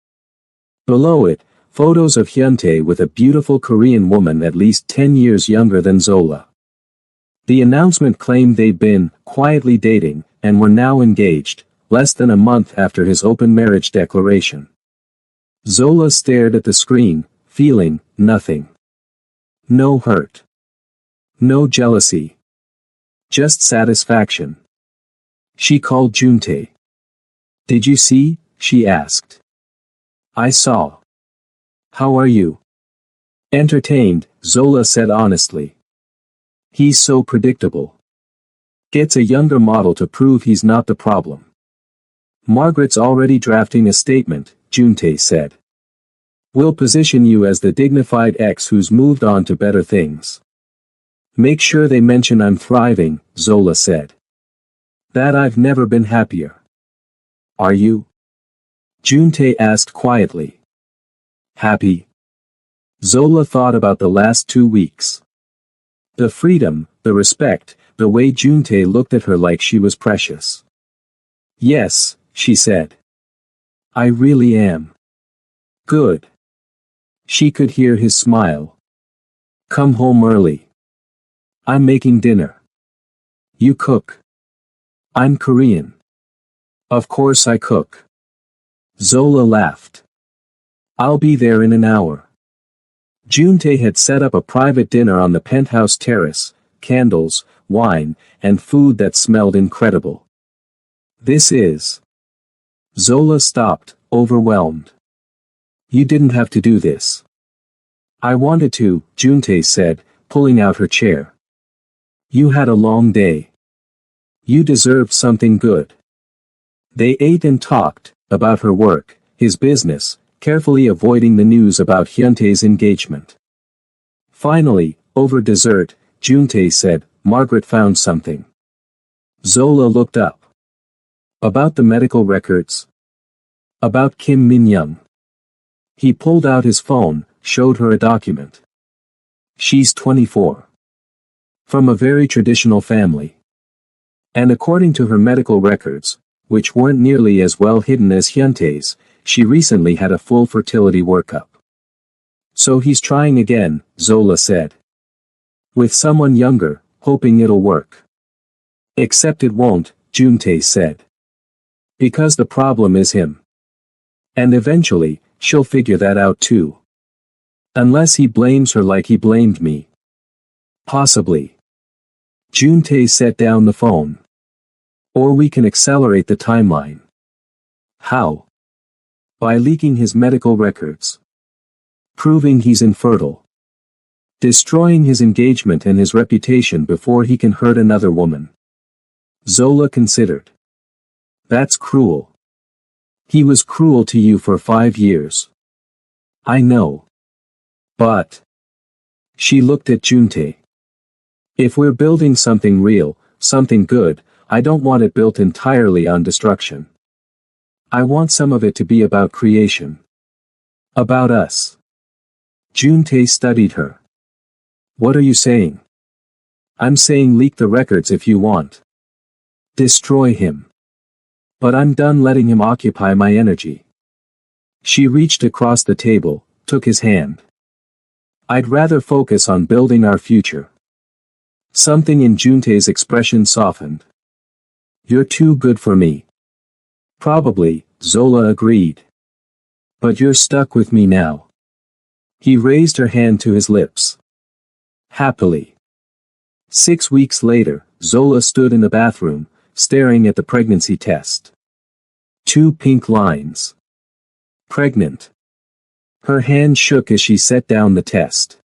Below it, photos of Hyuntae with a beautiful Korean woman at least 10 years younger than Zola. The announcement claimed they'd been quietly dating and were now engaged, less than a month after his open marriage declaration. Zola stared at the screen, feeling nothing. No hurt. No jealousy. Just satisfaction. She called Juntae. Did you see? She asked. I saw. How are you? Entertained, Zola said honestly. He's so predictable. Gets a younger model to prove he's not the problem. Margaret's already drafting a statement, Juntae said. We'll position you as the dignified ex who's moved on to better things. Make sure they mention I'm thriving, Zola said. That I've never been happier. Are you? Juntae asked quietly. Happy? Zola thought about the last 2 weeks. The freedom, the respect, the way Juntae looked at her like she was precious. Yes, she said. I really am. Good. She could hear his smile. Come home early. I'm making dinner. You cook. I'm Korean. Of course I cook. Zola laughed. I'll be there in an hour. Juntae had set up a private dinner on the penthouse terrace, candles, wine, and food that smelled incredible. This is. Zola stopped, overwhelmed. You didn't have to do this. I wanted to, Juntae said, pulling out her chair. You had a long day. You deserved something good. They ate and talked about her work, his business, carefully avoiding the news about Hyuntae's engagement. Finally, over dessert, Juntae said, "Margaret found something." Zola looked up. "About the medical records? About Kim Min-young?" He pulled out his phone, showed her a document. "She's 24. From a very traditional family. And according to her medical records, which weren't nearly as well hidden as Hyuntae's, she recently had a full fertility workup. So he's trying again," Zola said. "With someone younger, hoping it'll work." "Except it won't," Juntae said. "Because the problem is him. And eventually, she'll figure that out too. Unless he blames her like he blamed me." "Possibly." Juntae set down the phone. "Or we can accelerate the timeline." "How?" "By leaking his medical records. Proving he's infertile. Destroying his engagement and his reputation before he can hurt another woman." Zola considered. "That's cruel. He was cruel to you for 5 years. I know. But..." She looked at Juntae. "If we're building something real, something good, I don't want it built entirely on destruction. I want some of it to be about creation. About us." Juntae studied her. "What are you saying?" "I'm saying leak the records if you want. Destroy him. But I'm done letting him occupy my energy." She reached across the table, took his hand. "I'd rather focus on building our future." Something in Juntae's expression softened. "You're too good for me." "Probably," Zola agreed. "But you're stuck with me now." He raised her hand to his lips. Happily. 6 weeks later, Zola stood in the bathroom, staring at the pregnancy test. 2 pink lines. Pregnant. Her hand shook as she set down the test.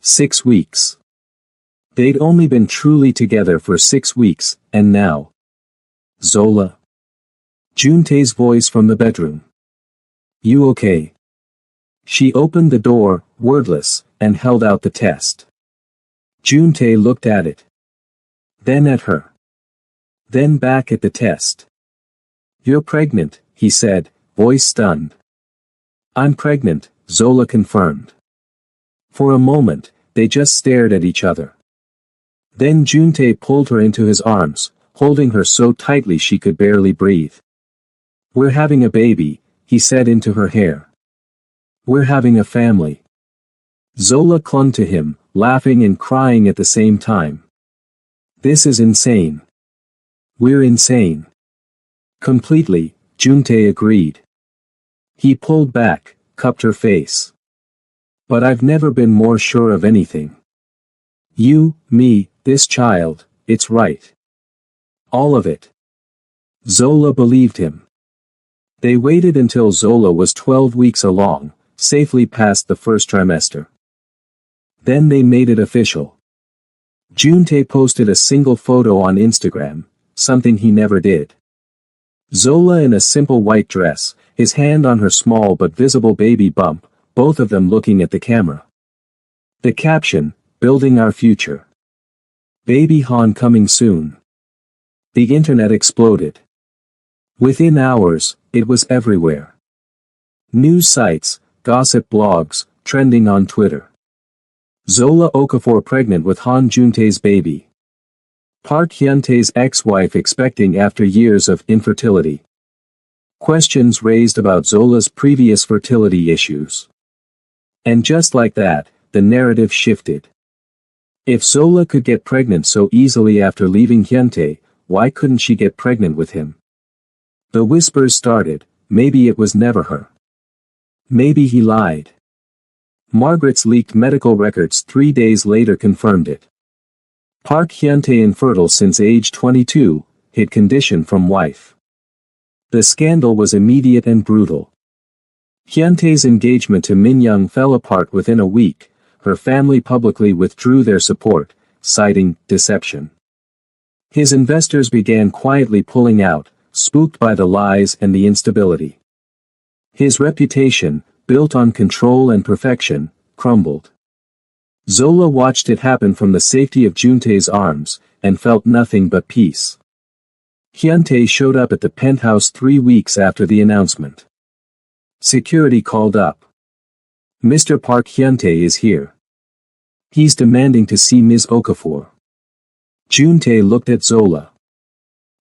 6 weeks. They'd only been truly together for 6 weeks, and now. "Zola?" Juntae's voice from the bedroom. "You okay?" She opened the door, wordless, and held out the test. Juntae looked at it. Then at her. Then back at the test. "You're pregnant," he said, voice stunned. "I'm pregnant," Zola confirmed. For a moment, they just stared at each other. Then Juntae pulled her into his arms, holding her so tightly she could barely breathe. "We're having a baby," he said into her hair. "We're having a family." Zola clung to him, laughing and crying at the same time. "This is insane. We're insane." "Completely," Juntae agreed. He pulled back, cupped her face. "But I've never been more sure of anything. You, me, this child, it's right. All of it." Zola believed him. They waited until Zola was 12 weeks along, safely past the first trimester. Then they made it official. Juntae posted a single photo on Instagram, something he never did. Zola in a simple white dress, his hand on her small but visible baby bump, both of them looking at the camera. The caption, "Building Our Future. Baby Han coming soon." The internet exploded. Within hours, it was everywhere. News sites, gossip blogs, trending on Twitter. Zola Okafor pregnant with Han Juntae's baby. Park Hyuntae's ex-wife expecting after years of infertility. Questions raised about Zola's previous fertility issues. And just like that, the narrative shifted. If Zola could get pregnant so easily after leaving Hyuntae, why couldn't she get pregnant with him? The whispers started, maybe it was never her. Maybe he lied. Margaret's leaked medical records 3 days later confirmed it. Park Hyuntae infertile since age 22, hid condition from wife. The scandal was immediate and brutal. Hyuntae's engagement to Min-young fell apart within a week, her family publicly withdrew their support, citing deception. His investors began quietly pulling out, spooked by the lies and the instability. His reputation, built on control and perfection, crumbled. Zola watched it happen from the safety of Juntae's arms, and felt nothing but peace. Hyuntae showed up at the penthouse 3 weeks after the announcement. Security called up. "Mr. Park Hyuntae is here. He's demanding to see Ms. Okafor." Juntae looked at Zola.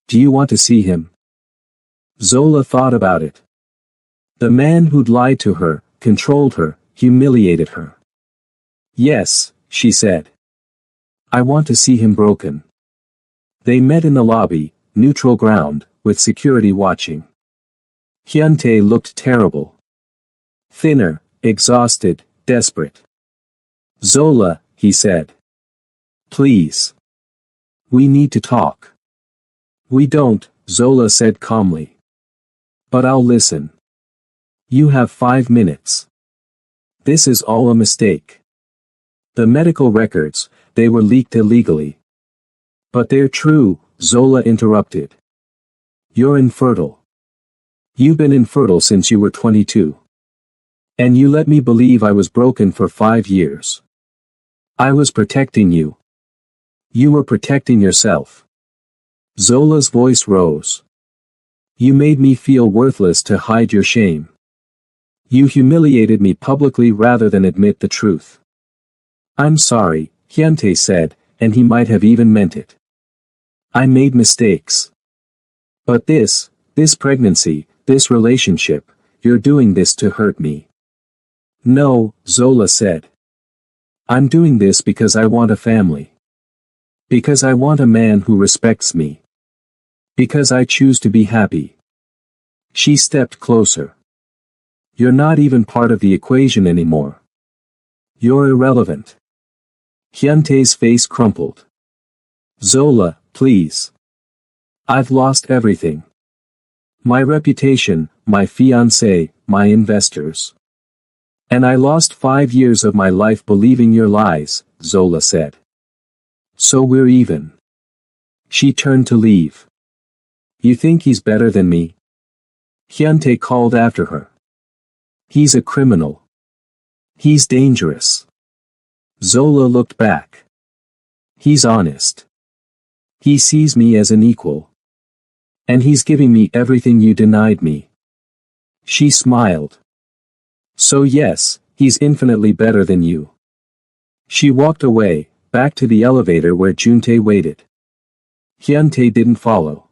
"Do you want to see him?" Zola thought about it. The man who'd lied to her, controlled her, humiliated her. "Yes," she said. "I want to see him broken." They met in the lobby, neutral ground, with security watching. Hyuntae looked terrible. Thinner, exhausted, desperate. "Zola," he said. "Please. We need to talk." "We don't," Zola said calmly. "But I'll listen. You have 5 minutes. This is all a mistake. The medical records, they were leaked illegally." "But they're true," Zola interrupted. "You're infertile. You've been infertile since you were 22. And you let me believe I was broken for 5 years. I was protecting you. You were protecting yourself." Zola's voice rose. "You made me feel worthless to hide your shame. You humiliated me publicly rather than admit the truth." "I'm sorry," Hyuntae said, and he might have even meant it. "I made mistakes. But this pregnancy, this relationship, you're doing this to hurt me." "No," Zola said. "I'm doing this because I want a family. Because I want a man who respects me. Because I choose to be happy." She stepped closer. "You're not even part of the equation anymore. You're irrelevant." Hyuntae's face crumpled. "Zola, please. I've lost everything. My reputation, my fiancé, my investors. And I lost 5 years of my life believing your lies," Zola said. "So we're even." She turned to leave. "You think he's better than me?" Hyuntae called after her. "He's a criminal. He's dangerous." Zola looked back. "He's honest. He sees me as an equal. And he's giving me everything you denied me." She smiled. "So yes, he's infinitely better than you." She walked away, back to the elevator where Juntae waited. Hyuntae didn't follow.